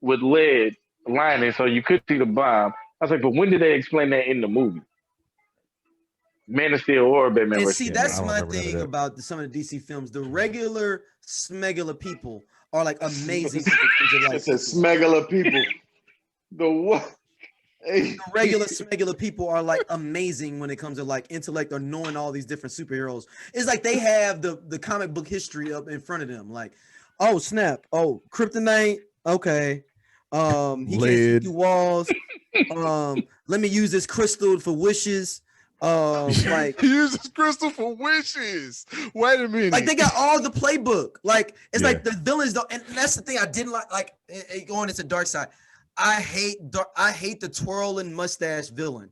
with lead lining so you could see the bomb. I was like, but when did they explain that in the movie? Man of Steel or Batman and vs. see, I that's don't my remember none of thing that. about some of the DC films. The regular smegular people are like amazing. when it comes to, like, It's a smegular people. The what? Hey. the regular smegular people are like amazing when it comes to like intellect or knowing all these different superheroes. It's like they have the comic book history up in front of them. Like, oh snap, oh kryptonite, okay. He can't see Lead. through walls. Let me use this crystal for wishes. Like He uses crystal for wishes. Wait a minute. Like they got all the playbook. Like it's Yeah. like the villains don't, and that's the thing I didn't like. Like going into Dark Side, I hate the twirling mustache villain.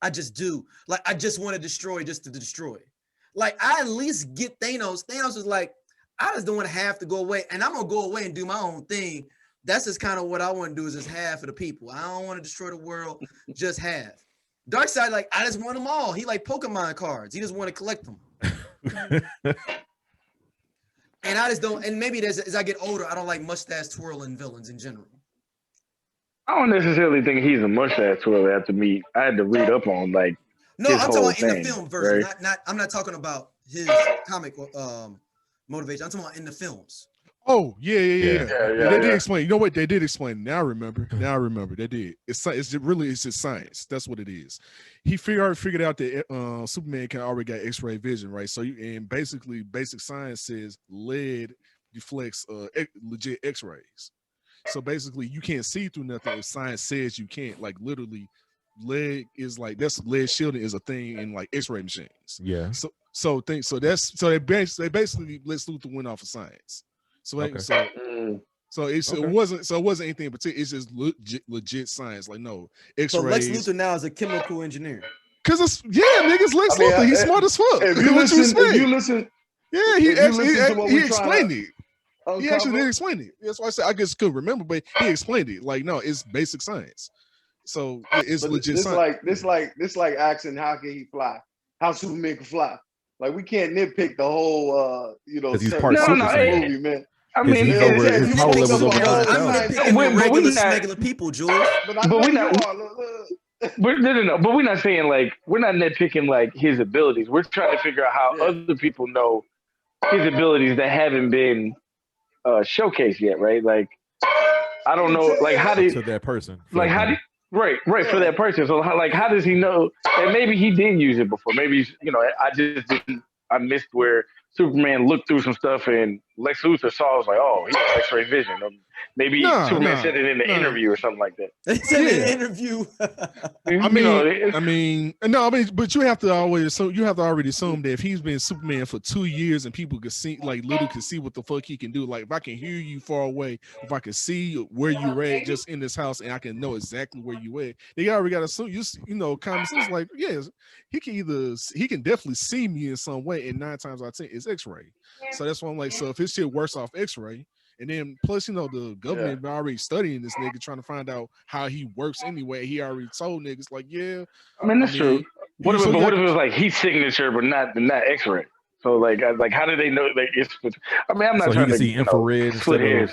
I just do. Like I just want to destroy just to destroy. Like I at least get Thanos. Thanos is like, I just don't want to have to go away, and I'm gonna go away and do my own thing. That's just kind of what I want to do. Is just half of the people. I don't want to destroy the world. Just half. Dark Side, like I just want them all. He like Pokemon cards. He just want to collect them. And I just don't. And maybe as I get older, I don't like mustache twirling villains in general. I don't necessarily think he's a mustache twirler after me. I had to read up on like No, his I'm talking whole about in the thing, film version. right? Not. I'm not talking about his comic motivation. I'm talking about in the films. Oh yeah. They did yeah. explain. You know what? They did explain. Now I remember. They did. It's just science. That's what it is. He figured out that Superman can already got X-ray vision, right? So and basically basic science says lead deflects legit X-rays. So basically you can't see through nothing if science says you can't. Like literally, lead is like that's lead shielding is a thing in like X-ray machines. Yeah. So they basically let Luthor win off of science. So Okay. it wasn't anything particular. It's just legit science. Like no So Lex X-rays. Luthor now is a chemical engineer. Cause it's niggas Lex Luthor. He's smart as fuck. If What you listen, Yeah, he if you listen to what we explained it. uncover, He actually did explain it. That's why I said I just couldn't remember, but he explained it. Like no, it's basic science. So it's but legit this science. this like asking how can he fly? How Superman can fly? Like we can't nitpick the whole 'Cause he's certain part parts of Super the Saiyan. movie, man. I mean, He's Yeah, over, yeah, his you power nitpick level's over something else. 9,000. I'm nitpicking But the regular we not- regular people, Jules. But I But know we you not- are. Look. But we're not saying like we're not nitpicking like his abilities. We're trying to figure out how Yeah. other people know his abilities that haven't been showcased yet, right? Like I don't know, like how do to that person. like how do right for that person? So how does he know? And maybe he did use it before. Maybe I just didn't. I missed where Superman looked through some stuff and Lex Luthor saw. I was like, oh, he has X-ray vision. Maybe Superman said it in the interview or something like that. They said in the interview. But you have to already assume that if he's been Superman for 2 years and people could see, like, literally could see what the fuck he can do. Like, if I can hear you far away, if I can see where you're at just in this house, and I can know exactly where you at, they already got to assume. Common sense, like, yes, he can definitely see me in some way, and 9 times out of 10 it's X-ray. So that's why I'm like, so if his shit works off X-ray. And then plus, the government been already studying this nigga, trying to find out how he works anyway. He already told niggas like, that's true. What if it was like heat signature, but not X-ray? So like how do they know? Like I'm not trying to see infrared split hairs.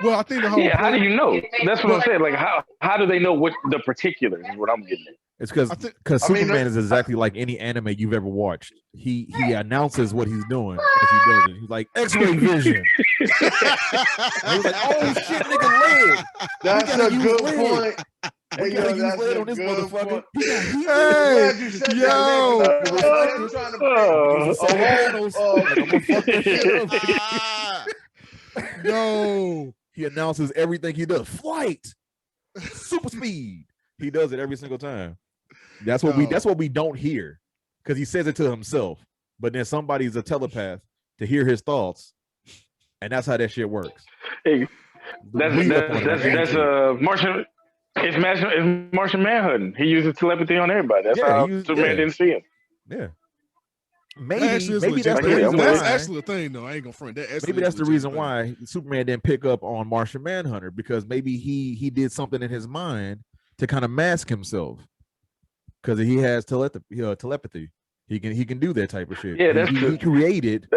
Well, I think the whole how do you know? That's what I'm saying. Like how do they know what the particulars is? What I'm getting at. It's because Superman is exactly like any anime you've ever watched. He announces what he's doing, and if he doesn't, he's like X-ray vision. And he's like, oh shit, nigga, lead. That's a good point. We gotta use lead on this motherfucker. No, he announces everything he does. Flight, super speed. He does it every single time. That's what we don't hear, because he says it to himself. But then somebody's a telepath to hear his thoughts, and that's how that shit works. Hey, that's Martian. It's Martian Manhunter. He uses telepathy on everybody. That's how Superman didn't see him. Yeah. Maybe that's actually the thing, though. I ain't gonna front that. Maybe that's the reason why Superman didn't pick up on Martian Manhunter, because maybe he did something in his mind to kind of mask himself, because he has telepathy. He can do that type of shit. Yeah, that's he created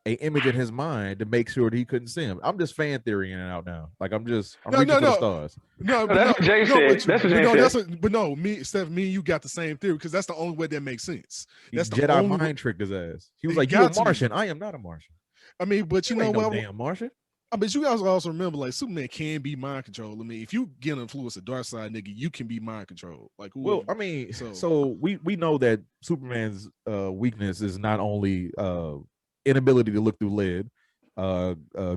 an image in his mind to make sure that he couldn't see him. I'm just fan theorying it out now. Like I'm reaching for the stars. That's what Jay said. That's what Jay said. But no, Steph, me and you got the same theory, because that's the only way that makes sense. That's the Jedi mind tricked his ass. He was like, "You're a Martian. I am not a Martian." I mean, but you know what? Damn Martian. But you guys also remember, like, Superman can be mind controlled. I mean, if you get influenced the dark side, nigga, you can be mind controlled. Like, well, I mean, so we know that Superman's weakness is not only inability to look through lead,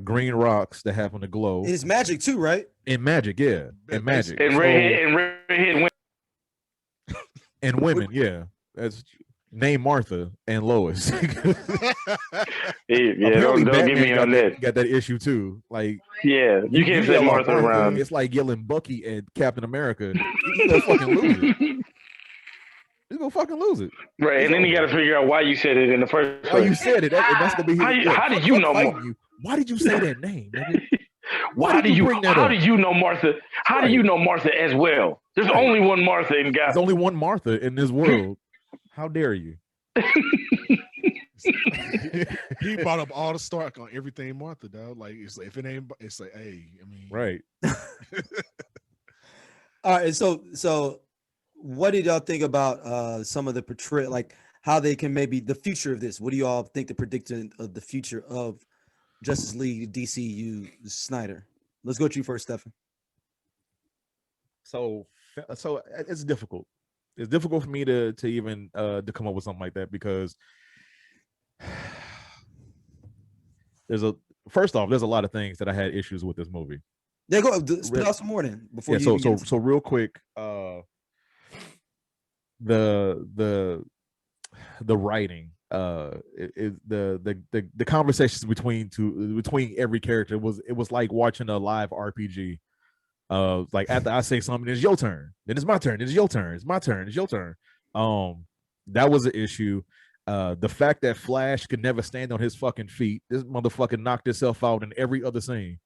green rocks that happen to glow. It's magic too, right? In magic, yeah. In magic. And redhead women. And women, yeah. That's name Martha and Lois. Don't get me on that. Got that issue too. Like, yeah, you can't say Martha around. It's like yelling Bucky and Captain America. You're gonna fucking lose it. You're gonna fucking lose it. Right, and then you got to figure out why you said it in the first place. Why you said it? That's gonna be how did you know more? Why did you say that name? How do you know Martha? How do you know Martha as well? There's only one Martha in Gotham. There's only one Martha in this world. How dare you? He brought up all the Stark on everything Martha, dog. Like, it's like, if it ain't, it's like, hey, I mean, right. All right, so what did y'all think about some of the portrayal, like how they can maybe the future of this? What do you all think the prediction of the future of Justice League, DCEU, Snyder? Let's go to you first, Stephon. So it's difficult. It's difficult for me to even to come up with something like that, because there's a lot of things that I had issues with this movie. Yeah, go spit out some more then before. Yeah, so real quick, the writing, the conversations between every character was like watching a live RPG. Like after I say something, it's your turn, then it's my turn, it's your turn, it's my turn, it's your turn. That was an issue. The fact that Flash could never stand on his fucking feet, this motherfucker knocked himself out in every other scene.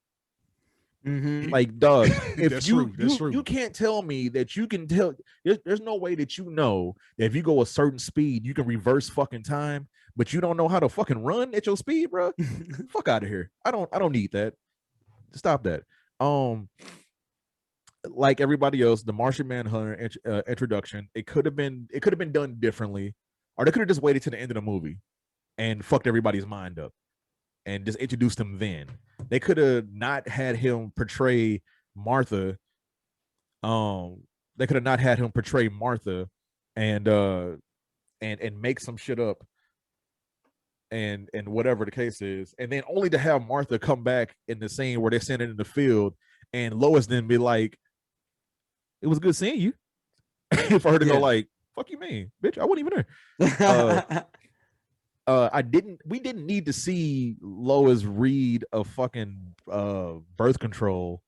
Mm-hmm. Like, dog, if that's you true. You can't tell me that you can tell. There's no way that you know that if you go a certain speed, you can reverse fucking time, but you don't know how to fucking run at your speed, bro. Fuck out of here. I don't need that. Stop that. Like everybody else, the Martian Manhunter introduction, it could have been done differently, or they could have just waited to the end of the movie and fucked everybody's mind up, and just introduced him then. They could have not had him portray Martha. They could have not had him portray Martha, and make some shit up, and whatever the case is, and then only to have Martha come back in the scene where they're standing in the field, and Lois then be like, "It was good seeing you." For her to go like, "Fuck you, mean, bitch? I wasn't even there." We didn't need to see Lois read a fucking birth control.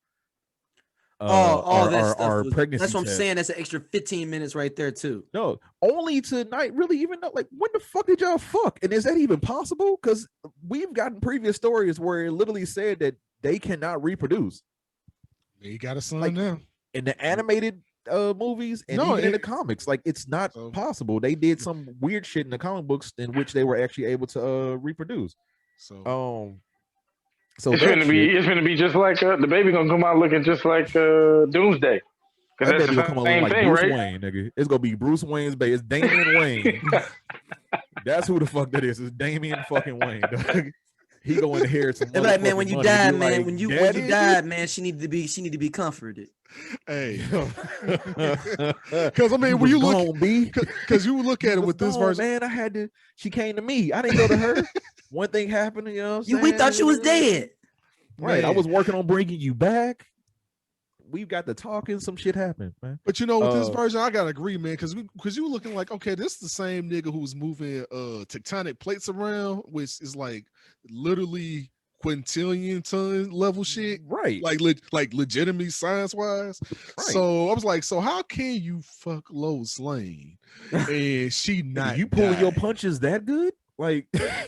Our pregnancy. That's what I'm test. saying. That's an extra 15 minutes right there too. No, only tonight. Really, even though, like, when the fuck did y'all fuck? And is that even possible? Because we've gotten previous stories where it literally said that they cannot reproduce. They got a son like, now in the animated movies and even in the comics. Like, it's not possible. They did some weird shit in the comic books in which they were actually able to reproduce. So it's gonna be just like the baby gonna come out looking just like Doomsday. That baby gonna come out looking like Bruce Wayne, nigga. It's gonna be Bruce Wayne's baby. It's Damian Wayne. That's who the fuck that is. It's Damian fucking Wayne, dog. He going to inherit some. Like, man, when you die, man, like, when you died, man, she need to be comforted. Hey, because I mean, when you look, because you look at it with this version, man, she came to me. I didn't go to her. One thing happened, you know. We thought you was dead. Right, man. I was working on bringing you back. We got to talking. Some shit happened, man. But you know, with this version, I gotta agree, man, because you were looking like, okay, this is the same nigga who's moving tectonic plates around, which is like literally quintillion ton level shit, right? Like legitimately science wise. Right. So I was like, so how can you fuck Lois Lane and she not? You pulling your punches that good? Like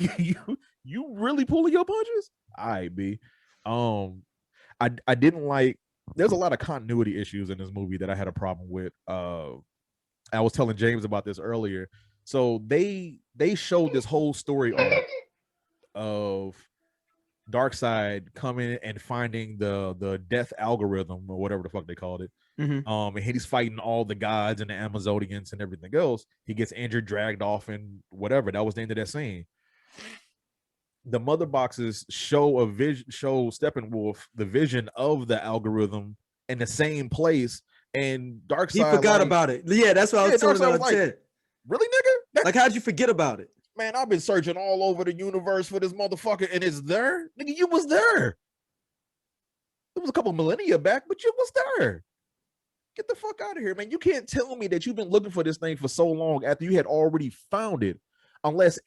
you really pulling your punches? I be, I didn't like. There's a lot of continuity issues in this movie that I had a problem with. I was telling James about this earlier. So they showed this whole story arc of Darkseid coming and finding the death algorithm or whatever the fuck they called it. Mm-hmm. And he's fighting all the gods and the Amazonians and everything else. He gets injured, dragged off, and whatever. That was the end of that scene. The mother boxes show Steppenwolf the vision of the algorithm in the same place, and Darkseid, he forgot about it. Yeah, that's what I was telling him. Like, really, nigga? Like, how'd you forget about it? Man, I've been searching all over the universe for this motherfucker, and it's there. Nigga, you was there. It was a couple millennia back, but you was there. Get the fuck out of here, man. You can't tell me that you've been looking for this thing for so long after you had already found it. Unless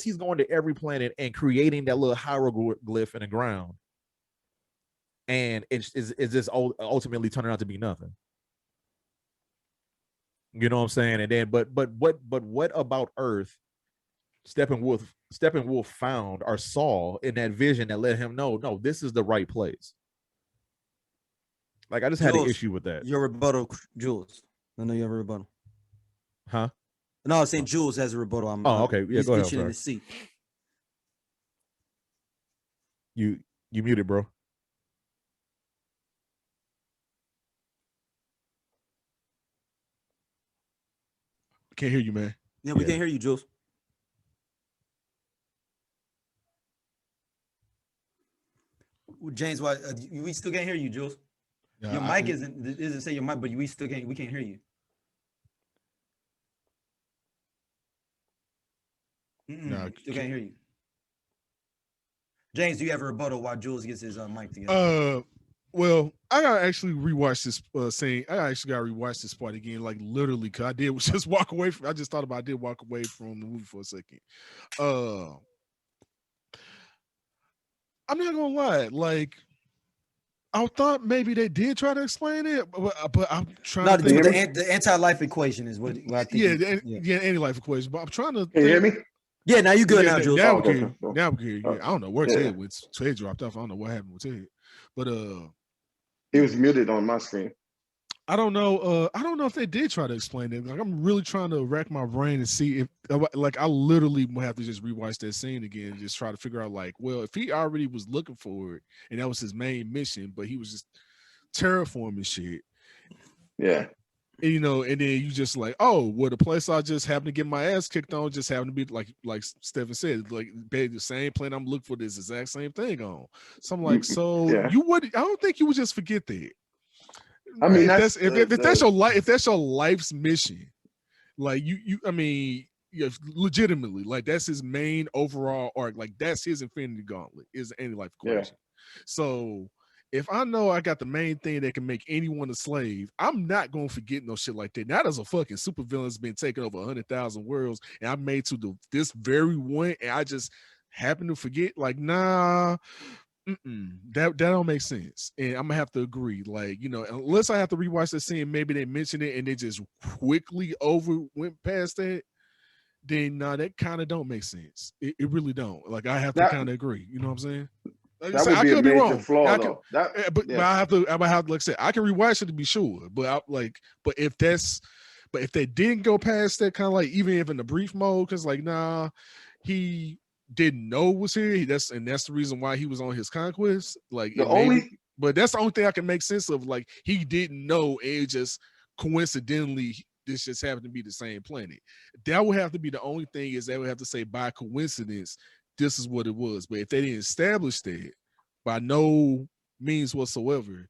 he's going to every planet and creating that little hieroglyph in the ground, and is this ultimately turning out to be nothing? You know what I'm saying? And then, but what about Earth? Steppenwolf found or saw in that vision that let him know, no, this is the right place. Like, I just had an issue with that. Your rebuttal, Jules. I know you have a rebuttal. Huh? No, I was saying Jules has a rebuttal. Okay. Yeah, go ahead. In his seat. You muted, bro. Can't hear you, man. Yeah, we can't hear you, Jules. James, why we still can't hear you, Jules? No, your mic doesn't say your mic, but we can't hear you. No, still can't hear you. James, do you have a rebuttal while Jules gets his mic together? Well, I gotta actually rewatch this scene. I actually gotta rewatch this part again, like literally, because I did just walk away from. I just thought about. I did walk away from the movie for a second. I'm not gonna lie, like I thought maybe they did try to explain it, but I'm trying to think. The anti-life equation is what I think. Yeah, anti-life equation. But I'm trying to. Can you hear me? Yeah, now you good now, Jules. Now we can. Now we can. Yeah, I don't know where Ted went. Ted dropped off. I don't know what happened with Ted, but he was muted on my screen. I don't know. I don't know if they did try to explain it. Like, I'm really trying to rack my brain and see if, like, I literally will have to just rewatch that scene again and just try to figure out, like, well, if he already was looking for it and that was his main mission, but he was just terraforming shit. Yeah. And, you know, and then you just like, oh, well, the place I just happened to get my ass kicked on just happened to be like Stephen said, like the same plane I'm looking for this exact same thing on. So I'm like, so Yeah. you would, I don't think you would just forget that. I mean, if that's your life, if that's your life's mission, like I mean, yeah, legitimately, like that's his main overall arc. Like that's his Infinity Gauntlet is the anti-life equation. So if I know I got the main thing that can make anyone a slave, I'm not gonna forget no shit like that. Now there's a fucking supervillain's been taking over 100,000 worlds, and I made to this very one, and I just happen to forget. Like, nah, that don't make sense. And I'm gonna have to agree. Like, you know, unless I have to rewatch the scene, maybe they mentioned it and they just quickly went past that. Then that kind of don't make sense. It really don't. Like, I have to kind of agree. You know what I'm saying? That would be a major flaw, though. But I have to, like I said, I can rewatch it to be sure. But if they didn't go past that, kind of like even if in the brief mode, because like he didn't know was here. That's the reason why he was on his conquest. Like but that's the only thing I can make sense of. Like he didn't know, and it just coincidentally this just happened to be the same planet. That would have to be the only thing, is they would have to say by coincidence this is what it was. But if they didn't establish that by no means whatsoever,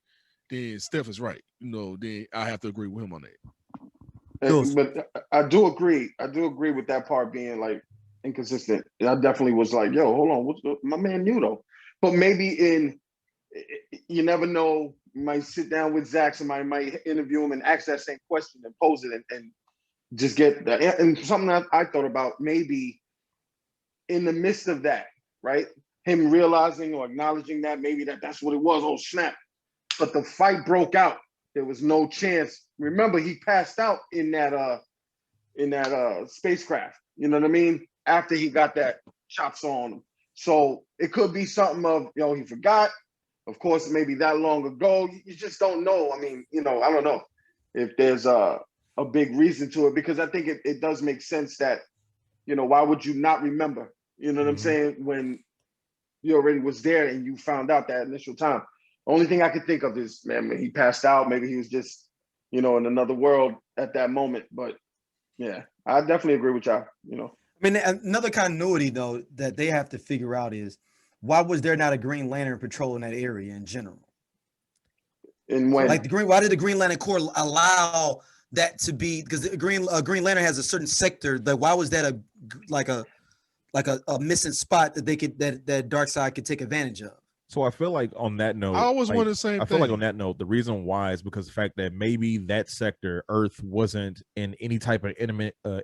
then Steph is right. You know, then I have to agree with him on that. But I do agree. I do agree with that part being like inconsistent. I definitely was like, yo, hold on, my man knew though. But maybe you never know. You might sit down with Zach, somebody might interview him and ask that same question and pose it and just get that. And something that I thought about, maybe in the midst of that, right? Him realizing or acknowledging that maybe that's what it was. Oh, snap. But the fight broke out. There was no chance. Remember, he passed out in that spacecraft. You know what I mean? After he got that chops on him. So it could be something of, he forgot. Of course, maybe that long ago. You just don't know. I mean, I don't know if there's a big reason to it, because I think it does make sense that, why would you not remember? You know what I'm saying? When you already was there and you found out that initial time. Only thing I could think of is, man, he passed out. Maybe he was just, in another world at that moment. But yeah, I definitely agree with y'all, I mean, another continuity, though, that they have to figure out is, why was there not a Green Lantern patrolling that area in general? And when, like why did the Green Lantern Corps allow that to be? Because the Green Lantern has a certain sector. That why was that a missing spot that they could that Darkseid could take advantage of? So I feel like on that note, I always want the same thing. I feel like on that note, the reason why is because the fact that maybe that sector, Earth, wasn't in any type of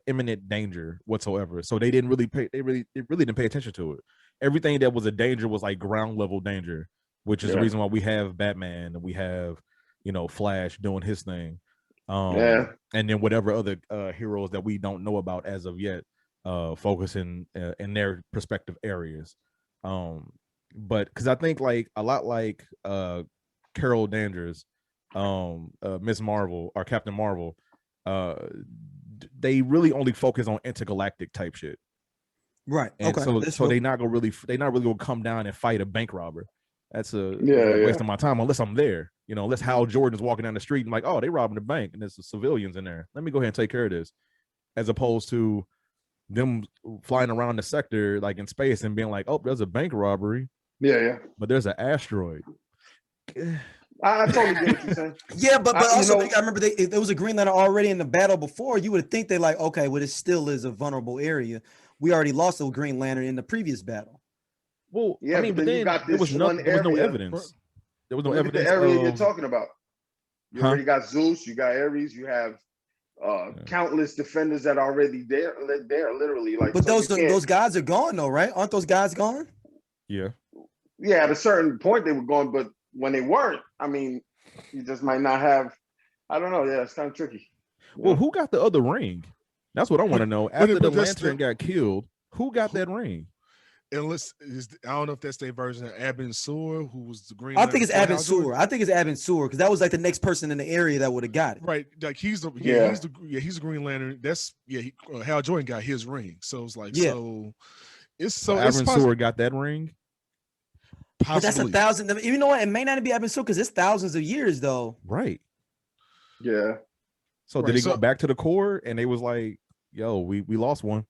imminent danger whatsoever. So they didn't really didn't pay attention to it. Everything that was a danger was like ground level danger, which is the reason why we have Batman and we have, Flash doing his thing. And then whatever other heroes that we don't know about as of yet, focusing in their respective areas. But because I think like a lot like Carol Danvers, Miss Marvel or Captain Marvel, they really only focus on intergalactic type shit. Right. And okay. So they're not gonna come down and fight a bank robber. That's a waste of my time unless I'm there. Unless Hal Jordan's walking down the street and like, oh, they robbing the bank and there's the civilians in there. Let me go ahead and take care of this. As opposed to them flying around the sector like in space and being like, oh, there's a bank robbery. Yeah. But there's an asteroid. I totally get what you're saying. Yeah, but also I remember there was a Green Lantern already in the battle before. You would think they're like, okay, well, it still is a vulnerable area. We already lost a Green Lantern in the previous battle. Well, yeah, I mean, but then you got there was no evidence. There was no evidence. The area you're talking about. You already got Zeus, you got Ares, you have countless defenders that are already there. They're literally like. But those guys are gone though, right? Aren't those guys gone? Yeah. Yeah, at a certain point they were gone, but when they weren't, I mean, you just might not have. I don't know. Yeah, it's kind of tricky. Well, who got the other ring? That's what I want to know. After the Lantern got killed, who got that ring? Unless I don't know if that's their version of Abin Sur, who was the Green. I think it's Abin Sur. I think it's Abin Sur because that was like the next person in the area that would have got it. Right, like he's the Green Lantern. That's Hal Jordan got his ring, so it's like so Abin Sur got that ring. Possibly. But that's 1,000. You know what? It may not be Abin Sur because it's thousands of years though. Right. Yeah. So did it go back to the core and they was like, yo, we lost one?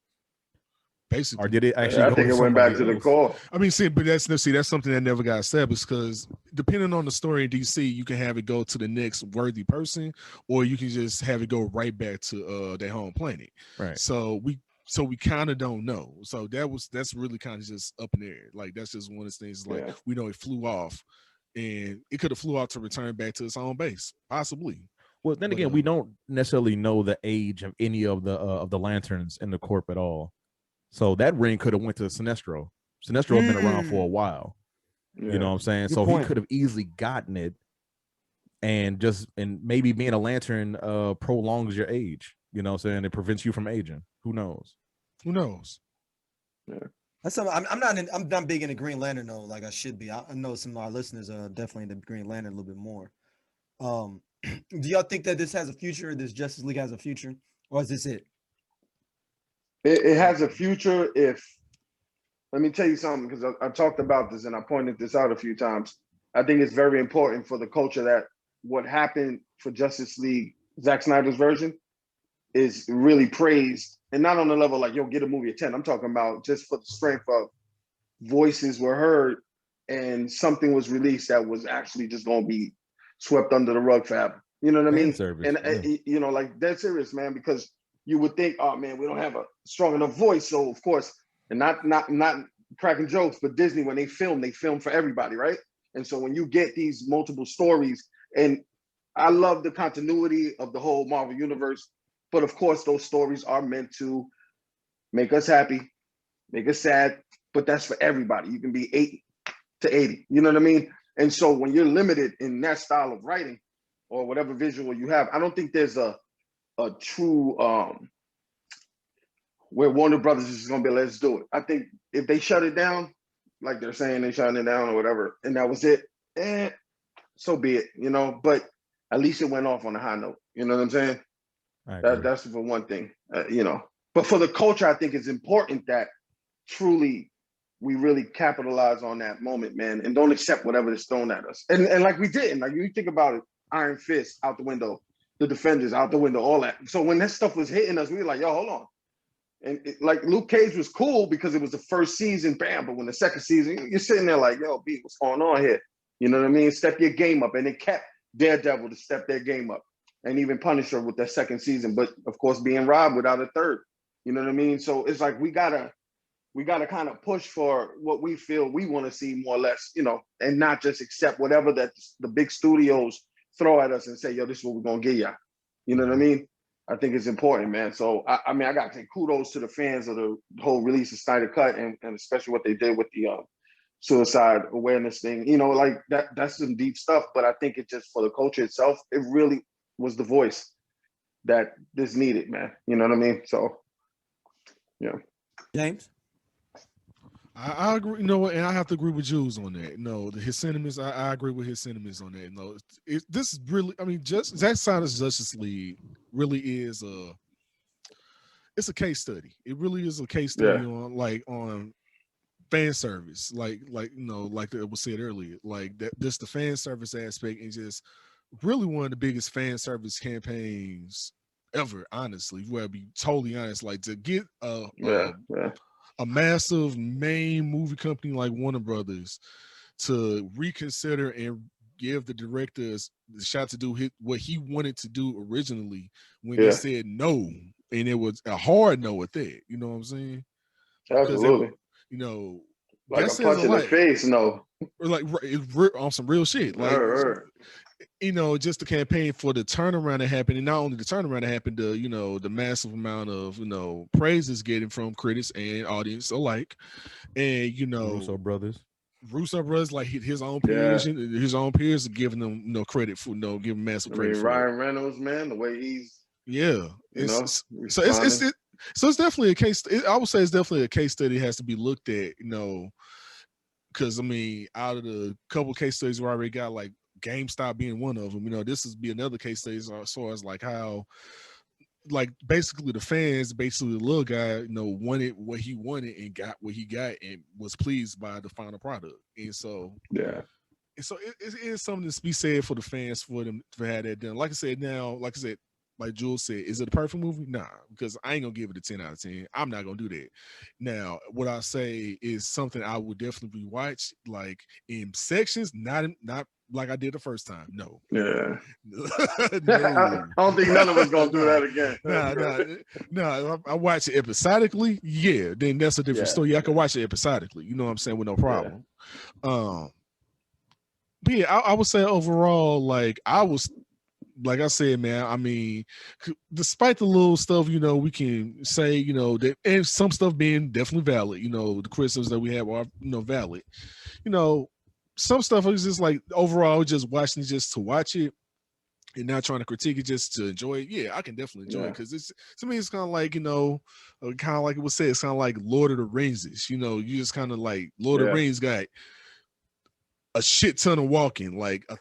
Basically. Or did it actually I think it went back to the core. I mean, but that's something that never got established, because depending on the story in DC, you can have it go to the next worthy person, or you can just have it go right back to their home planet. Right. So we kind of don't know. So that's really kind of just up in the air. Like, that's just one of the things. Like, we know it flew off, and it could have flew off to return back to its own base, possibly. Well, then again, we don't necessarily know the age of any of the lanterns in the corp at all. So that ring could have went to Sinestro. Sinestro has been around for a while. You know what I'm saying? Good so point. he could have easily gotten it, and maybe being a lantern prolongs your age. You know what I'm saying? It prevents you from aging. Who knows? Who knows? Yeah. That's something. I'm not big into Green Lantern though, like I should be. I know some of our listeners are definitely into Green Lantern a little bit more. Do y'all think that this has a future? This Justice League has a future, or is this it? It has a future if, let me tell you something, because I talked about this and I pointed this out a few times. I think it's very important for the culture that what happened for Justice League, Zack Snyder's version, is really praised. And not on the level like, yo, get a movie at 10. I'm talking about just for the strength of voices were heard and something was released that was actually just going to be swept under the rug forever. You know what I mean? You know, like, dead serious, man, because you would think, oh man, we don't have a strong enough voice. So of course, and not cracking jokes, but Disney, when they film for everybody, right? And so when you get these multiple stories, and I love the continuity of the whole Marvel universe, but of course those stories are meant to make us happy, make us sad, but that's for everybody. You can be 8 to 80, you know what I mean? And so when you're limited in that style of writing or whatever visual you have, I don't think there's a true where Warner Brothers is just gonna be, let's do it. I think if they shut it down, like they're saying they shutting it down or whatever, and that was it, so be it, you know. But at least it went off on a high note. You know what I'm saying? That's for one thing, you know. But for the culture, I think it's important that truly we really capitalize on that moment, man, and don't accept whatever is thrown at us. And like we didn't. Like, you think about it, Iron Fist out the window, the Defenders out the window, all that. So when that stuff was hitting us, we were like, yo, hold on. And like, Luke Cage was cool because it was the first season, bam. But when the second season, you're sitting there like, yo, B, what's going on here? You know what I mean? Step your game up. And it kept Daredevil to step their game up. And even Punisher with that second season. But of course, being robbed without a third. You know what I mean? So it's like we gotta kind of push for what we feel we want to see, more or less, you know, and not just accept whatever that the big studios throw at us and say, yo, this is what we're gonna give ya. You know what I mean? I think it's important, man. So I mean, I gotta say kudos to the fans of the whole release of Snyder Cut, and especially what they did with the suicide awareness thing. You know, like that's some deep stuff. But I think it just, for the culture itself, it really was the voice that this needed, man. You know what I mean? So yeah. James? I agree, you know, and I have to agree with Jules on that. No, his sentiments, I agree with his sentiments on that. No, this is really, I mean, just Zack Snyder's Justice League really is it's a case study. It really is a case study on fan service, like you know, like it was said earlier, like that. Just the fan service aspect, and just really one of the biggest fan service campaigns ever. Honestly, where I'll be totally honest, like to get a massive main movie company like Warner Brothers to reconsider and give the directors the shot to do what he wanted to do originally when they said no, and it was a hard no at that. You know what I'm saying? Absolutely. You know, like a punch in the face, no. Or like on some real shit. Like, you know, just the campaign for the turnaround that happened, and not only the turnaround that happened, you know, the massive amount of, you know, praise it's getting from critics and audience alike. And, you know, Russo brothers, like his own peers, his own peers are giving them, you know, credit for, you know, giving massive credit for Ryan Reynolds, man, the way he's, so it's definitely a case. I would say it's definitely a case study that has to be looked at, you know, because I mean, out of the couple case studies we already got, like GameStop being one of them, you know, this is be another case study as far as like how, like, basically the fans, basically the little guy, you know, wanted what he wanted and got what he got and was pleased by the final product. And so it is something to be said for the fans, for them to have that done. Like I said, like Jules said, is it a perfect movie? Nah, because I ain't gonna give it a 10 out of 10. I'm not gonna do that. Now, what I say is something I would definitely rewatch, like in sections, not like I did the first time. No. Yeah. No. I don't think none of us gonna do that again. Nah. I watch it episodically. Yeah, then that's a different story. I can watch it episodically. You know what I'm saying? With no problem. But yeah, I would say overall, like I said, man, I mean, despite the little stuff, we can say, that, and some stuff being definitely valid, the criticisms that we have are, valid. Some stuff is just like overall just watching it just to watch it and not trying to critique it just to enjoy it. Yeah, I can definitely enjoy it because it's, to me, it's kind of like, kind of like it was said, it's kind of like Lord of the Rings is, you just kind of like Lord of the Rings got a shit ton of walking, like a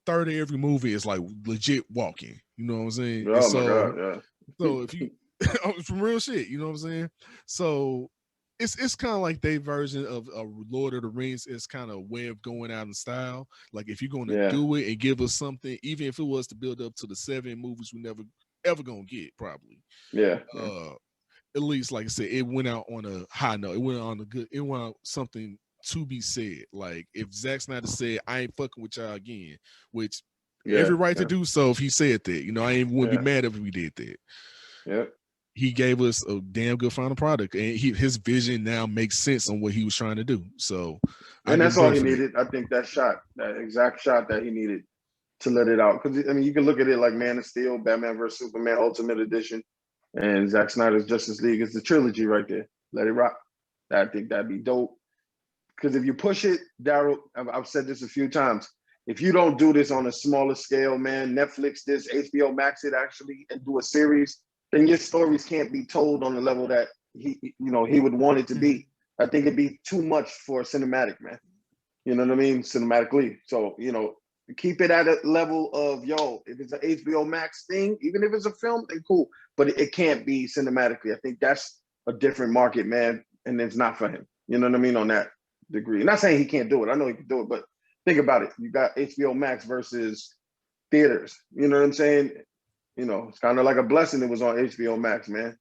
third of every movie is like legit walking. You know what I'm saying? Oh my God, yeah. So if you from real shit, you know what I'm saying? So it's kind of like their version of Lord of the Rings. It's kind of a way of going out in style. Like if you're going to do it and give us something, even if it was to build up to the 7 movies we never ever gonna get, probably. Yeah. At least, like I said, it went out on a high note. It went out something to be said. Like if Zack Snyder said, I ain't fucking with y'all again, which every right to do so if he said that. I wouldn't be mad if we did that. Yeah. He gave us a damn good final product, and his vision now makes sense on what he was trying to do. So, and that's all he needed. I think that exact shot that he needed to let it out. Because I mean, you can look at it like Man of Steel, Batman vs Superman, Ultimate Edition, and Zack Snyder's Justice League. It's the trilogy right there. Let it rock. I think that'd be dope. Because if you push it, Daryl, I've said this a few times. If you don't do this on a smaller scale, man, Netflix this, HBO Max it actually, and do a series, then your stories can't be told on the level that he would want it to be. I think it'd be too much for cinematic, man. You know what I mean? Cinematically. So, keep it at a level of, if it's an HBO Max thing, even if it's a film, then cool. But it can't be cinematically. I think that's a different market, man. And it's not for him. You know what I mean? On that degree. I'm not saying he can't do it. I know he can do it, but think about it. You got HBO Max versus theaters. You know what I'm saying? It's kind of like a blessing it was on HBO Max, man.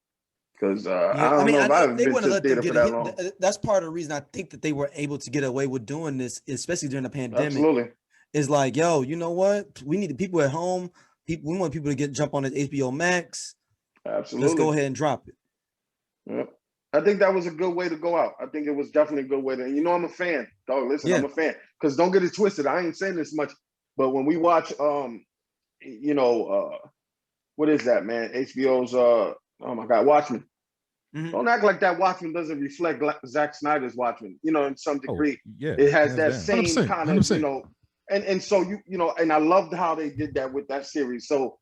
Because I don't know if I've been to the theater for that long. That's part of the reason I think that they were able to get away with doing this, especially during the pandemic. Absolutely. Is like, yo, you know what? We need the people at home. We want people to jump on this HBO Max. Absolutely. Let's go ahead and drop it. Yep. I think that was a good way to go out. I think it was definitely a good way to, and I'm a fan. Dog, listen, I'm a fan. Because don't get it twisted. I ain't saying this much, but when we watch, what is that, man? HBO's, oh my God, Watchmen. Mm-hmm. Don't act like that Watchmen doesn't reflect Zack Snyder's Watchmen, in some degree. It has that same 100%, kind of, 100%. And so, and I loved how they did that with that series. So,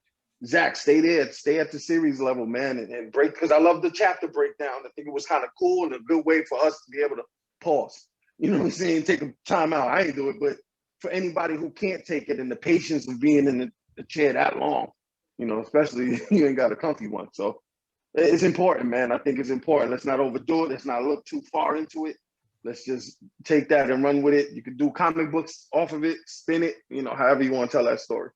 Zach, stay there, stay at the series level, man, and break, because I love the chapter breakdown. I think it was kind of cool and a good way for us to be able to pause. You know what I'm saying? Take a time out. I ain't do it, but for anybody who can't take it and the patience of being in the chair that long, especially you ain't got a comfy one. So it's important, man. I think it's important. Let's not overdo it. Let's not look too far into it. Let's just take that and run with it. You could do comic books off of it, spin it, however you want to tell that story.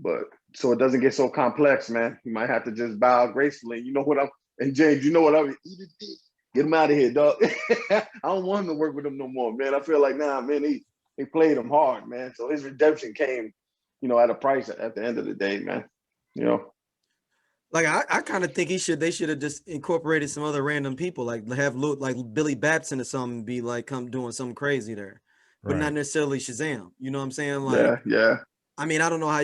But so it doesn't get so complex, man. You might have to just bow gracefully. And James, get him out of here, dog. I don't want him to work with him no more, man. I feel like, man, he played him hard, man. So his redemption came, at a price at the end of the day, man. Like I kind of think they should have just incorporated some other random people, like have like Billy Batson or something, be like come doing something crazy there, but not necessarily Shazam. You know what I'm saying? Like, yeah. I mean, I don't know how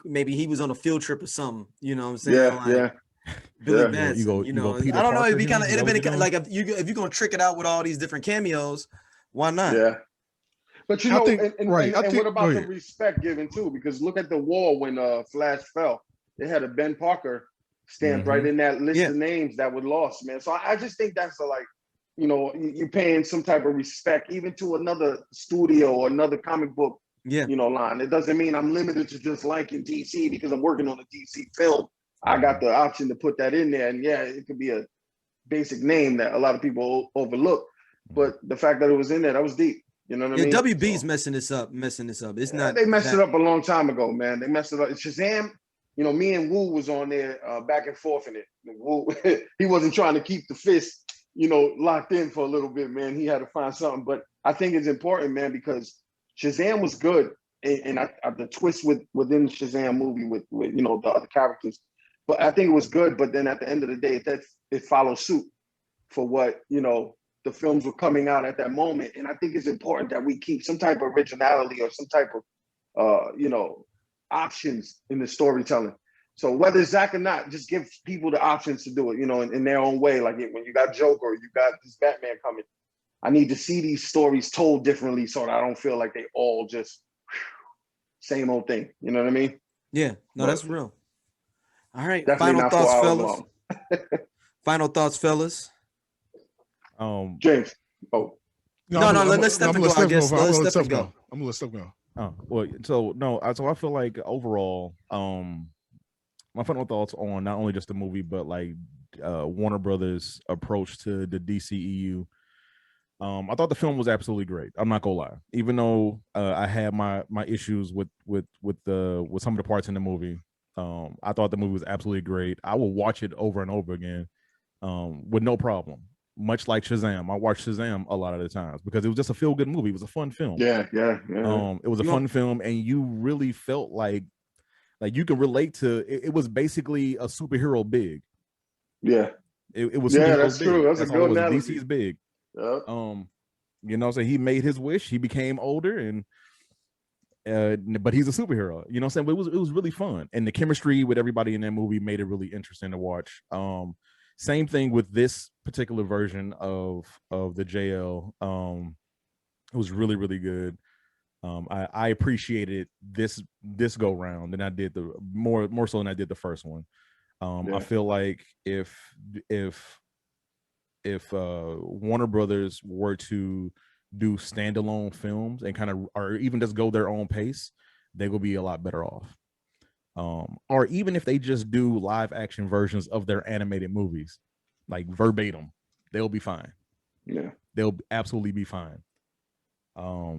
maybe he was on a field trip or something. You know what I'm saying? Billy Batson. I don't know. It'd have been like if you're gonna trick it out with all these different cameos, why not? Yeah. But what about the respect given too? Because look at the wall when Flash fell. They had a Ben Parker stamped right in that list of names that were lost, man. So I just think that's you're paying some type of respect even to another studio or another comic book. Line. It doesn't mean I'm limited to just liking DC because I'm working on a DC film. I got the option to put that in there, and it could be a basic name that a lot of people overlook. But the fact that it was in there, that was deep. You know what I mean? WB's messing this up. It's not. They messed it up a long time ago, man. They messed it up. Shazam, you know, me and Wu was on there back and forth in it. Wu, he wasn't trying to keep the fist, you know, locked in for a little bit, man. He had to find something. But I think it's important, man, because Shazam was good. And the twist within the Shazam movie with you know, the other characters. But I think it was good. But then at the end of the day, it follows suit for what, you know, the films were coming out at that moment. And I think it's important that we keep some type of originality or some type of, you know, options in the storytelling. So whether it's Zach or not, just give people the options to do it, you know, in their own way. Like when you got Joker, you got this Batman coming. I need to see these stories told differently so that I don't feel like they all just same old thing. You know what I mean? Yeah, no, that's real. All right, Definitely final thoughts, fellas. Final thoughts, fellas. James. Oh. No, let's Stephen go. I guess let's Stephen go. I'm gonna let Stephen go. Oh, well, so I feel like overall, my final thoughts on not only just the movie, but like Warner Brothers' approach to the DCEU. I thought the film was absolutely great. I'm not gonna lie. Even though I had my issues with some of the parts in the movie, I thought the movie was absolutely great. I will watch it over and over again with no problem. Much like Shazam, I watched Shazam a lot of the times because it was just a feel-good movie. It was a fun film. Yeah. It was a fun film, and you really felt like you can relate to it. It was basically a superhero big. Yeah. It was. Yeah, that's big. true. That's a good analogy. analogy. DC's big. Yeah. You know, so he made his wish. He became older, and but he's a superhero. You know what I'm saying? But it was really fun, and the chemistry with everybody in that movie made it really interesting to watch. Same thing with this particular version of the JL. It was really, really good. I appreciated this go round than I did the more so than I did the first one. I feel like if Warner Brothers were to do standalone films and kind of, or even just go their own pace, they will be a lot better off. Or even if they just do live action versions of their animated movies, like verbatim, they'll be fine. Yeah, they'll absolutely be fine. I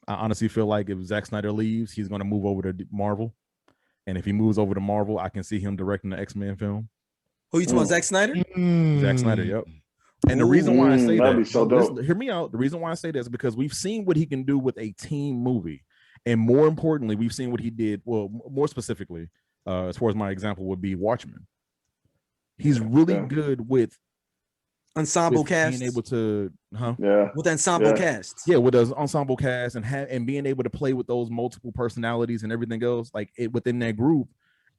honestly feel like if Zack Snyder leaves, he's going to move over to Marvel, and if he moves over to Marvel, I can see him directing the X-Men film. Who you talking about, Zack Snyder? Zack Snyder, yep. And the reason why I say that, so hear me out. The reason why I say that is because we've seen what he can do with a team movie. And more importantly, we've seen what he did. Well, more specifically, as far as my example would be Watchmen. He's really good with ensemble cast. Being able to, with ensemble cast. Yeah, with an ensemble cast and being able to play with those multiple personalities and everything else, like it within that group,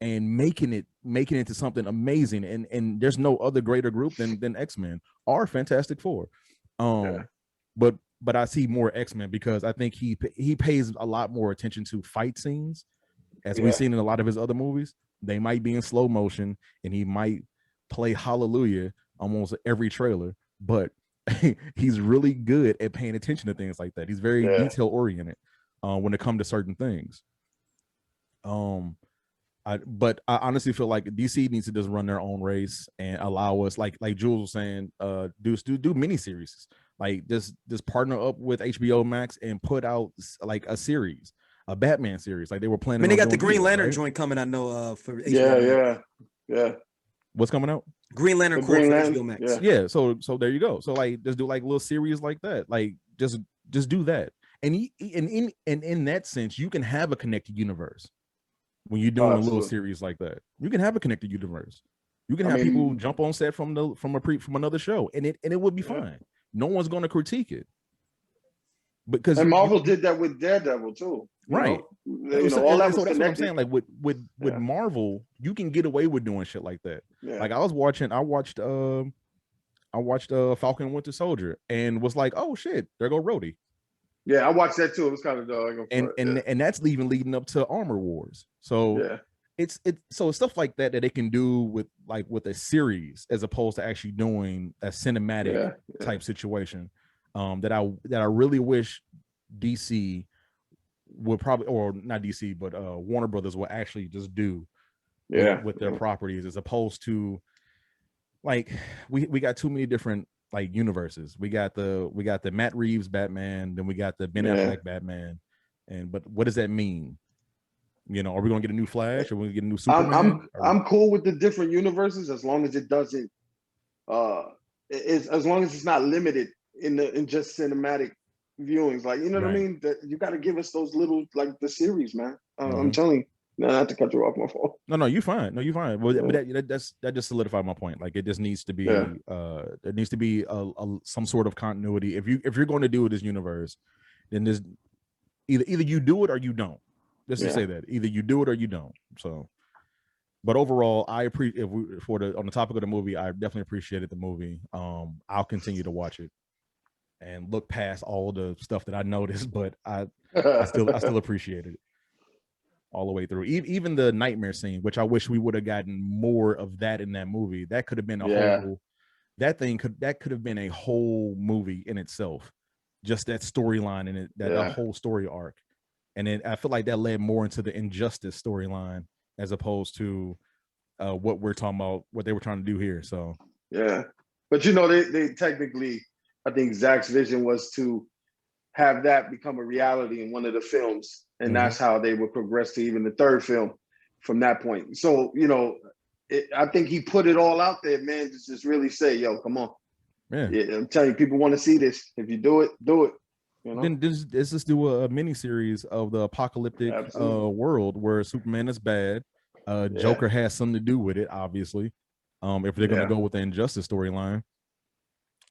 and making it into something amazing. And there's no other greater group than X-Men or Fantastic Four. But I see more X-Men because I think he pays a lot more attention to fight scenes, as we've seen in a lot of his other movies. They might be in slow motion, and he might play Hallelujah almost every trailer, but he's really good at paying attention to things like that. He's very detail oriented when it comes to certain things. But I honestly feel like DC needs to just run their own race and allow us, like Jules was saying, do miniseries. Like just partner up with HBO Max and put out like a series, a Batman series, like they were planning. I mean, they got the Green Lantern joint coming. I know for HBO Max. What's coming out? Green Lantern Corps for HBO Max. Yeah. So there you go. So like just do like little series like that. Like just do that. And in that sense, you can have a connected universe when you're doing a little series like that. You can have a connected universe. You can have people jump on set from another show, and it would be fine. No one's going to critique it. Because Marvel did that with Daredevil too. Right. That's what I'm saying. Like with Marvel, you can get away with doing shit like that. Yeah. Like I watched Falcon and Winter Soldier and was like, oh shit, there go Rhodey. Yeah, I watched that too. It was kind of dog. And that's even leading up to Armor Wars. So it's stuff like that they can do with a series as opposed to actually doing a cinematic type situation. That I really wish DC would probably, or not DC, but Warner Brothers will actually just do with their properties, as opposed to like we got too many different like universes. We got the Matt Reeves Batman, then we got the Ben Affleck Batman, but what does that mean? You know, are we gonna get a new Flash? Are we gonna get a new I'm Superman? I'm cool with the different universes as long as it doesn't as long as it's not limited in just cinematic viewings. Like, you know what I Right. mean? That you got to give us those little, like, the series, man. I'm Mhm. telling you, no, not to cut you off, my fault. No, you fine. No, you fine. Well, Yeah. but that just solidified my point. Like, it just needs to be Yeah. there needs to be some sort of continuity. If you're going to do this universe, then there's either you do it or you don't. Let's just say that either you do it or you don't. So, but overall, I appreciate on the topic of the movie, I definitely appreciated the movie. I'll continue to watch it and look past all the stuff that I noticed, but I still appreciated it all the way through. Even the nightmare scene, which I wish we would have gotten more of that in that movie. That could have been that could have been a whole movie in itself. Just that storyline and that whole story arc. And then I feel like that led more into the Injustice storyline as opposed to what we're talking about, what they were trying to do here. So yeah, but you know, they technically, I think Zach's vision was to have that become a reality in one of the films, and that's how they would progress to even the third film from that point. So, you know, I think he put it all out there, man. Just really say, yo, come on. Yeah, I'm telling you, people want to see this. If you do it, do it. You know? Then let's just do a mini series of the apocalyptic world where Superman is bad. Joker has something to do with it, obviously. If they're gonna go with the Injustice storyline.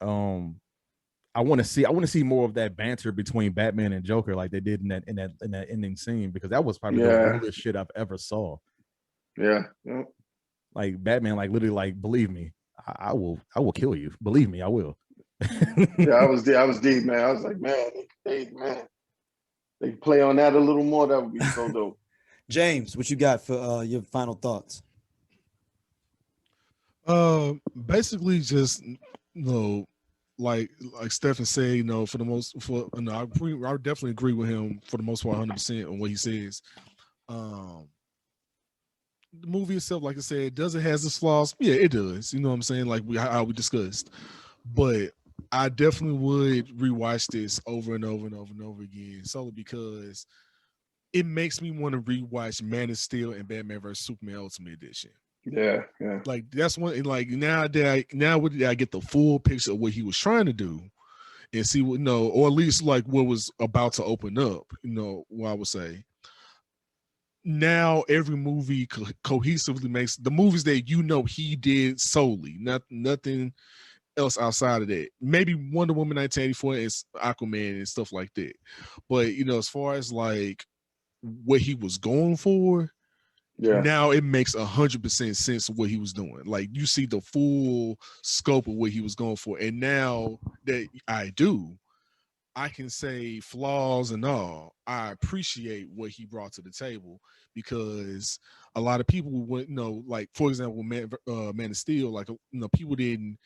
I want to see more of that banter between Batman and Joker, like they did in that ending scene, because that was probably the realest shit I've ever saw. Yeah. Like Batman, like literally, like, believe me, I will kill you. Believe me, I will. I was deep, man. I was like, man, they play on that a little more. That would be so dope. James, what you got for your final thoughts? Basically, just like Stephen said, I definitely agree with him for the most part, 100% on what he says. The movie itself, like I said, does it has its flaws? Yeah, it does. You know what I'm saying? Like how we discussed, but I definitely would rewatch this over and over and over and over again, solely because it makes me want to rewatch Man of Steel and Batman vs Superman Ultimate Edition. Yeah. Like that's one. Like now that I get the full picture of what he was trying to do, and see what or at least like what was about to open up. What I would say. Now every movie cohesively makes the movies that he did solely, nothing else outside of that. Maybe Wonder Woman 1984 and Aquaman and stuff like that. But as far as like what he was going for, now it makes 100% sense of what he was doing. Like you see the full scope of what he was going for, and now that I can say flaws and all, I appreciate what he brought to the table, because a lot of people would like, for example, Man of Steel, like people didn't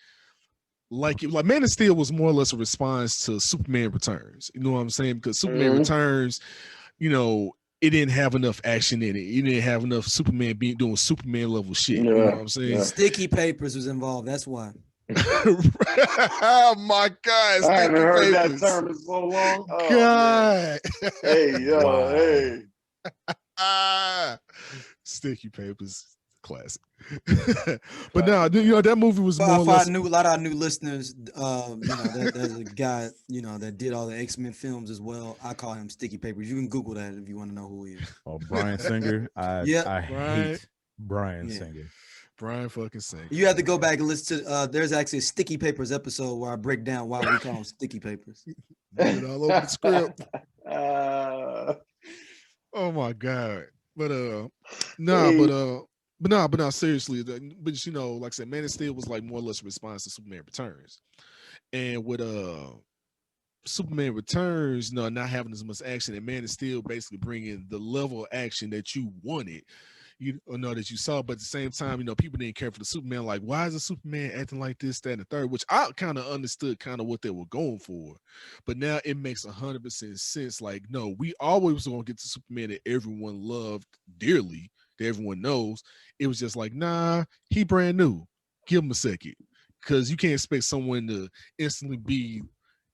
like it. Like Man of Steel was more or less a response to Superman Returns. You know what I'm saying? Because Superman Returns, it didn't have enough action in it. It didn't have enough Superman doing Superman level shit. You know what I'm saying? Sticky papers was involved. That's why. Oh my God! I haven't heard papers. that term in so long. Oh, God. Hey, yo, hey. Sticky papers, classic. But no, that movie was more or less. A lot of our new listeners, there's a guy, that did all the X-Men films as well. I call him Sticky Papers. You can Google that if you want to know who he is. Oh, Bryan Singer. I hate Bryan Singer. Bryan fucking Singer. You have to go back and listen to. There's actually a Sticky Papers episode where I break down why we call them Sticky Papers. It all over the script. Oh my God! But seriously. But like I said, Man of Steel was like more or less a response to Superman Returns, and with Superman Returns, not having as much action, and Man of Steel basically bringing the level of action that you wanted. That you saw, but at the same time, people didn't care for the Superman. Like, why is the Superman acting like this, that, and the third? Which I kind of understood kind of what they were going for, but now it makes 100% sense. Like, no, we always gonna get the Superman that everyone loved dearly, that everyone knows. It was just like, nah, he brand new. Give him a second, because you can't expect someone to instantly be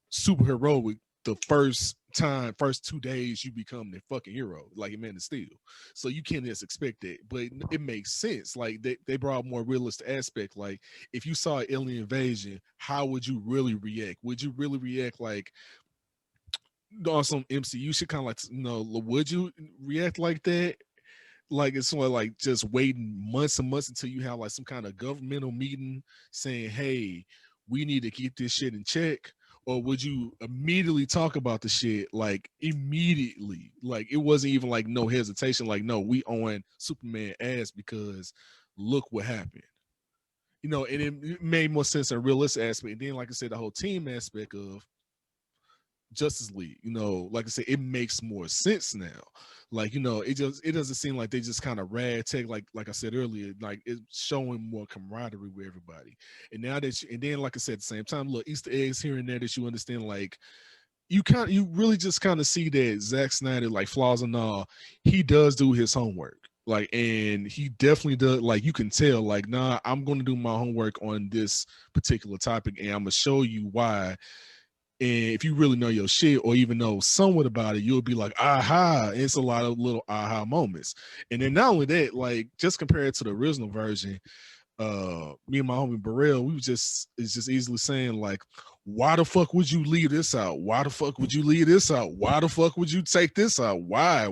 super heroic the first 2 days you become the fucking hero, like in Man of Steel. So you can't just expect that, but it makes sense. Like they brought more realistic aspect. Like if you saw an alien invasion, how would you really react? Would you really react like on some MCU shit, kind of like, would you react like that? Like it's sort of like just waiting months and months until you have like some kind of governmental meeting saying, hey, we need to keep this shit in check? Or would you immediately talk about the shit, like immediately? Like it wasn't even like no hesitation, like, no, we on Superman ass because look what happened. And it made more sense in a realistic aspect. And then, like I said, the whole team aspect of Justice League, like I said, it makes more sense now. Like, it doesn't seem like they just kind of ragtag, like I said earlier, like it's showing more camaraderie with everybody. And now and then, like I said, at the same time, look, Easter eggs here and there that you understand, like you really just kind of see that Zack Snyder, like flaws and all, he does do his homework. Like, and he definitely does, like, you can tell, like, nah, I'm going to do my homework on this particular topic and I'm going to show you why. And if you really know your shit or even know somewhat about it, you'll be like, aha. It's a lot of little aha moments. And then not only that, like just compared to the original version, me and my homie Burrell, it's just easily saying like, why the fuck would you leave this out? Why the fuck would you leave this out? Why the fuck would you take this out? Why?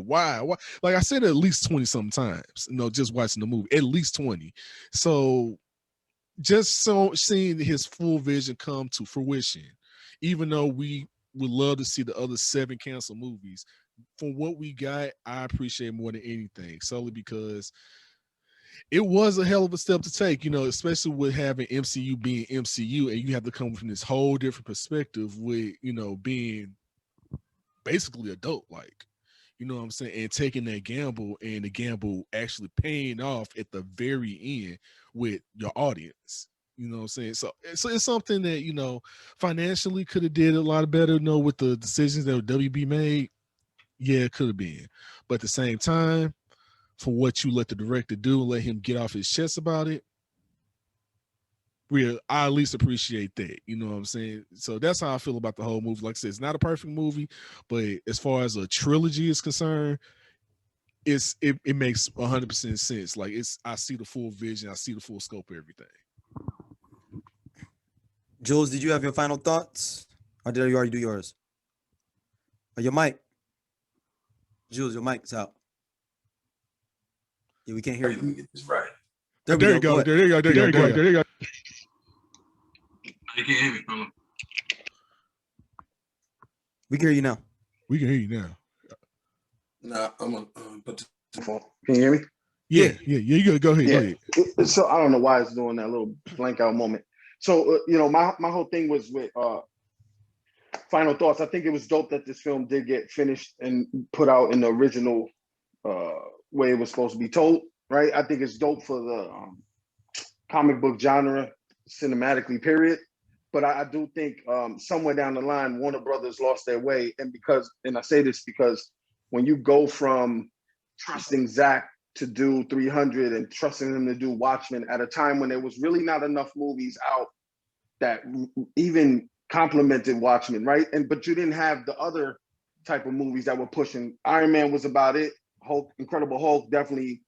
Like I said, at least 20 sometimes, just watching the movie, at least 20. So just seeing his full vision come to fruition, even though we would love to see the other 7 canceled movies, for what we got, I appreciate more than anything, solely because it was a hell of a step to take, especially with having MCU being MCU, and you have to come from this whole different perspective with, being basically adult, like, you know what I'm saying, and taking that gamble, and the gamble actually paying off at the very end with your audience. You know what I'm saying? So it's something that, financially could have did a lot better, with the decisions that WB made. Yeah, it could have been. But at the same time, for what you let the director do and let him get off his chest about it, I at least appreciate that. You know what I'm saying? So that's how I feel about the whole movie. Like I said, it's not a perfect movie, but as far as a trilogy is concerned, it makes 100% sense. Like I see the full vision, I see the full scope of everything. Jules, did you have your final thoughts? Or did you already do yours? Or your mic? Jules, your mic's out. Yeah, we can't hear you. Let me get this right. There you go. There you go. You can't hear me. Hold on. We can hear you now. We can hear you now. Nah, I'm gonna put the Can you hear me? Yeah. You go ahead. So I don't know why it's doing that little blank out moment. So my whole thing was with final thoughts. I think it was dope that this film did get finished and put out in the original way it was supposed to be told. Right? I think it's dope for the comic book genre, cinematically, period. But I do think somewhere down the line, Warner Brothers lost their way, and I say this because when you go from trusting Zack to do 300 and trusting him to do Watchmen at a time when there was really not enough movies out that even complimented Watchmen, right? But you didn't have the other type of movies that were pushing. Iron Man was about it. Incredible Hulk definitely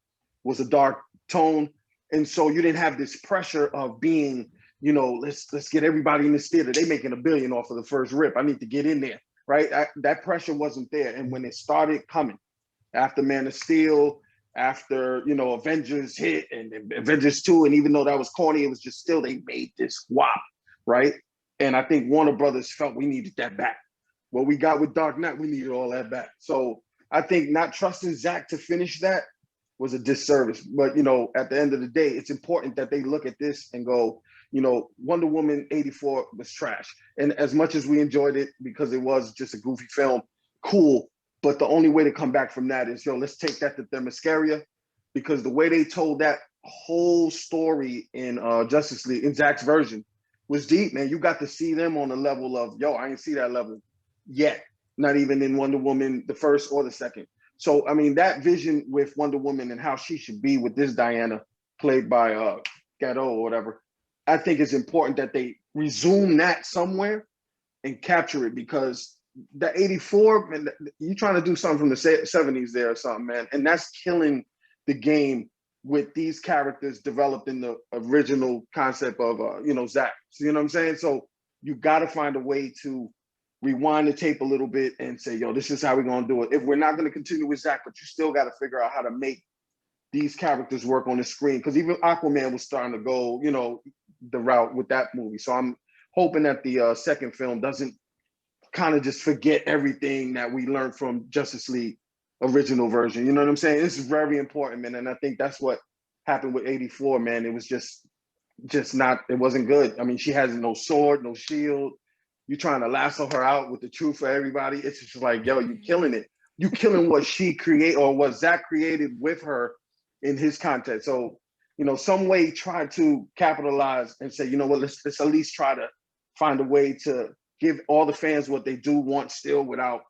was a dark tone. And so you didn't have this pressure of being, let's get everybody in this theater. They making $1 billion off of the first rip. I need to get in there, right? That pressure wasn't there. And when it started coming, after Man of Steel, after, Avengers hit and Avengers 2, and even though that was corny, it was just still, they made this whop, right? And I think Warner Brothers felt we needed that back. What we got with Dark Knight, we needed all that back. So I think not trusting Zack to finish that was a disservice. But, at the end of the day, it's important that they look at this and go, Wonder Woman 84 was trash. And as much as we enjoyed it because it was just a goofy film, cool. But the only way to come back from that is, let's take that to Themyscira, because the way they told that whole story in Justice League, in Zack's version, was deep, man. You got to see them on the level of, I ain't see that level yet. Not even in Wonder Woman, the first or the second. So, I mean, that vision with Wonder Woman and how she should be with this Diana, played by Gadot or whatever, I think it's important that they resume that somewhere and capture it, because the 84, man, you trying to do something from the 70s there or something, man. And that's killing the game with these characters developed in the original concept of, Zach. So, you know what I'm saying? So you got to find a way to rewind the tape a little bit and say, yo, this is how we're going to do it. If we're not going to continue with Zach, but you still got to figure out how to make these characters work on the screen. Because even Aquaman was starting to go, the route with that movie. So I'm hoping that the second film doesn't kind of just forget everything that we learned from Justice League original version. You know what I'm saying? This is very important, man. And I think that's what happened with 84, man. It was just not, it wasn't good. I mean, she has no sword, no shield. You're trying to lasso her out with the truth for everybody. It's just like, yo, you're killing it. You killing what she created or what Zach created with her in his content. So, some way try to capitalize and say, you know what, let's at least try to find a way to give all the fans what they do want still without,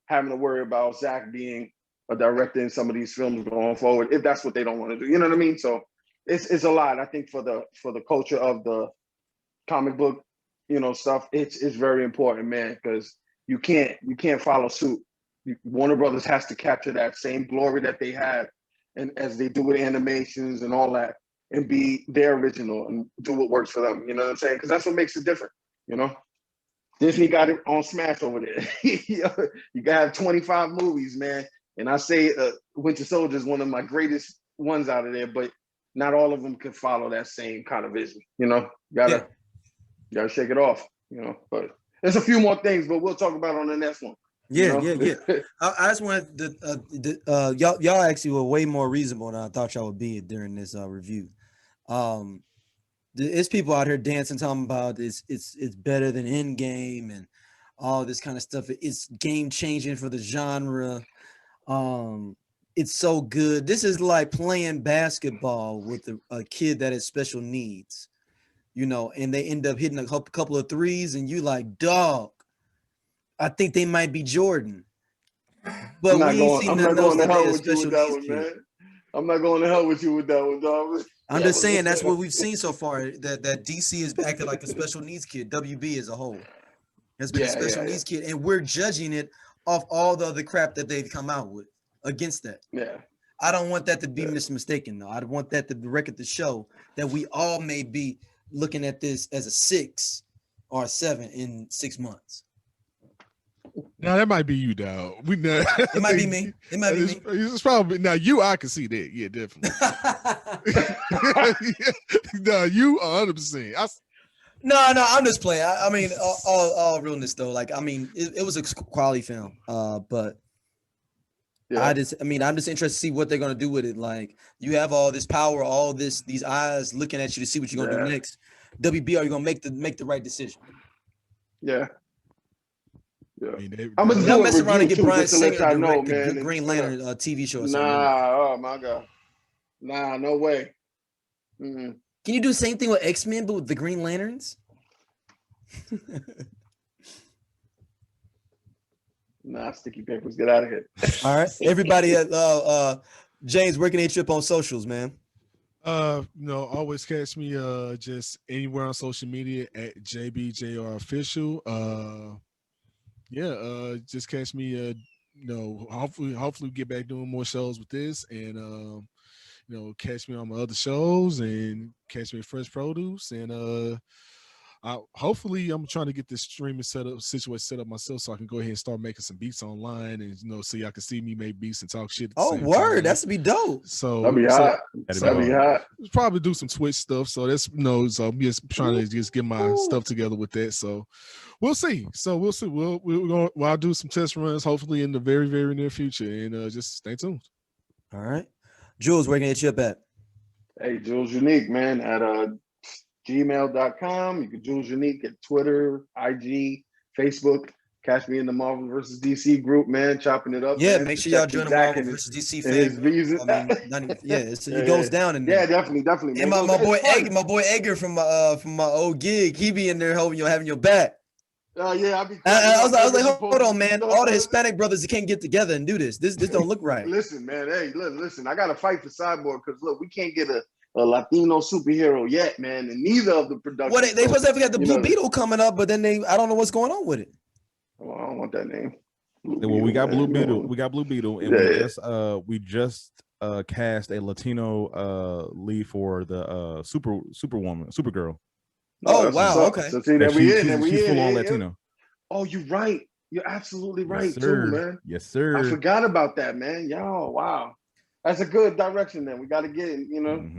having to worry about Zach being a director in some of these films going forward, if that's what they don't want to do. You know what I mean? So it's a lot, I think, for the culture of the comic book, stuff. It's very important, man, because you can't follow suit. Warner Brothers has to capture that same glory that they have, and as they do with animations and all that, and be their original and do what works for them. You know what I'm saying? Because that's what makes it different. Disney got it on smash over there. You gotta have 25 movies, man. And I say Winter Soldier is one of my greatest ones out of there, but not all of them can follow that same kind of vision. Gotta shake it off. But there's a few more things, but we'll talk about it on the next one. Yeah. I just wanted y'all actually were way more reasonable than I thought y'all would be during this review. There's people out here dancing, talking about it's better than Endgame and all this kind of stuff. It's game changing for the genre. It's so good. This is like playing basketball with a kid that has special needs, and they end up hitting a couple of threes, and you like, dog, I think they might be Jordan. But we ain't seen nothing else that they had special needs kid. I'm not going to hell with you with that one, dog. I'm just saying that's what we've seen so far. That DC is acting like a special needs kid. WB as a whole has been a special needs kid, and we're judging it off all the other crap that they've come out with against that. Yeah, I don't want that to be mistaken, though. I want that to record to show that we all may be looking at this as a 6 or a 7 in 6 months. No, that might be you, dog. It might be me. It might be me. It's probably now you. I can see that. Yeah, definitely. No, you 100%. No, I'm just playing. I mean, all realness though. Like, I mean, it was a quality film. But yeah. I'm just interested to see what they're gonna do with it. Like, you have all this power, all these eyes looking at you to see what you're gonna do next. WB, are you gonna make the right decision? Yeah. Yeah. I'm gonna mess around and get Bryan Singer to direct the Green Lantern TV show. Or something. Oh my God. Nah, no way. Mm-hmm. Can you do the same thing with X-Men, but with the Green Lanterns? Nah, sticky papers, get out of here. All right, everybody. James, where can they trip on socials, man? Always catch me just anywhere on social media at JBJR Official. Just catch me. Hopefully get back doing more shows with this, and catch me on my other shows, and catch me at Fresh Produce, and hopefully I'm trying to get this streaming situation set up myself so I can go ahead and start making some beats online, and so y'all can see me make beats and talk shit. Oh, word! That's to be dope. So that'd be hot. That'd be hot. Probably do some Twitch stuff. So that's so I'm just trying to just get my stuff together with that. So we'll see. I'll do some test runs hopefully in the very, very near future, and just stay tuned. All right, Jules, where can they hit you up at? Hey, Jules Unique, man, at gmail.com. You can Jules Unique at Twitter, IG, Facebook. Catch me in the Marvel vs. DC group, man, chopping it up. Yeah, man. Make sure y'all join the Marvel vs. DC fan. It goes down in there. Yeah, definitely. And my boy Edgar from my old gig, he be in there having your back. I was like, hold on, man. All the Hispanic brothers can't get together and do this. This don't look right. Listen, man. Hey, listen. I got to fight for Cyborg because look, we can't get a Latino superhero yet, man, and neither of the productions. Well, they supposed to have got the Blue Beetle coming up, but then I don't know what's going on with it. Well, I don't want that name. Well, we got Blue Beetle. We got Blue Beetle, and we just cast a Latino lead for the Supergirl. Oh wow, okay. So see that She's full on Latino. Oh, you're right. You're absolutely right Yes, too, sir. man. Yes, sir. I forgot about that, man. Yo, wow. That's a good direction then. We got to get it,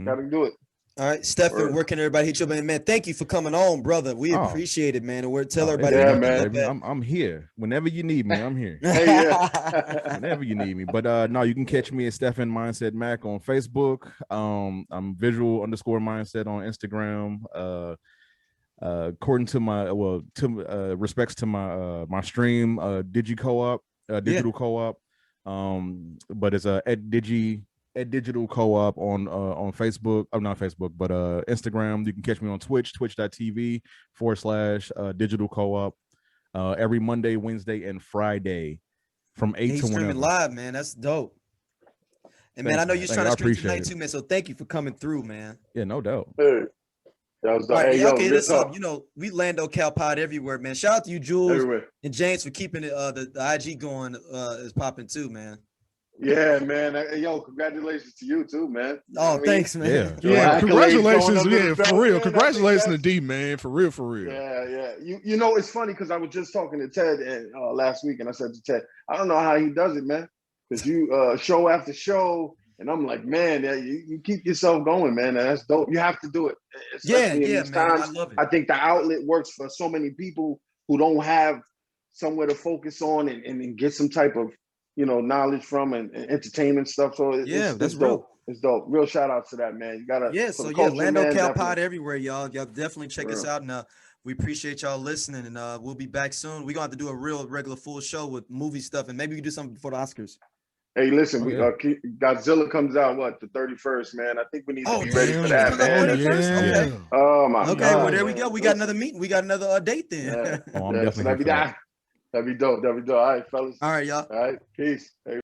got to do it. All right, Stephon, where can everybody hit you, man? Thank you for coming on, brother. We appreciate it, man. And we're tell everybody. Yeah, man. I'm here. Whenever you need me, I'm here. Hey, yeah. Whenever you need me. But no, you can catch me at Stephon Mindset Mac on Facebook. I'm visual_mindset on Instagram. According to my respects to my stream, digital co-op. But it's at digital co-op on Facebook. I'm not Facebook, but Instagram. You can catch me on twitch.tv/digital co-op every Monday, Wednesday, and Friday from 8 to 1. Streaming live, man. That's dope. And man, I know you're trying to stream tonight too, man. So thank you for coming through, man. Yeah, no doubt. Hey. Okay, listen, we Lando Cal Pod everywhere, man. Shout out to you, Jules and James, for keeping it the IG going is popping too, man. Yeah, man. Congratulations to you too, man. Thanks, man. Yeah, congratulations, for real. Congratulations to D, man, for real. Yeah. You know, it's funny because I was just talking to Ted last week, and I said to Ted, I don't know how he does it, man, because you show after show. And I'm like, man, you keep yourself going, man. And that's dope. You have to do it. Yeah, man. Times, I love it. I think the outlet works for so many people who don't have somewhere to focus on and get some type of, knowledge from and entertainment stuff. So that's dope. real. It's dope. Real shout out to that, man. You gotta Lando Cal Pod everywhere, y'all. Y'all definitely check us out, and we appreciate y'all listening. And we'll be back soon. We're gonna have to do a real regular full show with movie stuff, and maybe we can do something before the Oscars. Hey, listen, Godzilla comes out the 31st, man. I think we need to be ready for that, man. Okay. Oh my God. Okay, well there we go. We got another meeting. We got another date then. I'm definitely that'd be dope. All right, fellas. All right, y'all. All right, peace. Hey.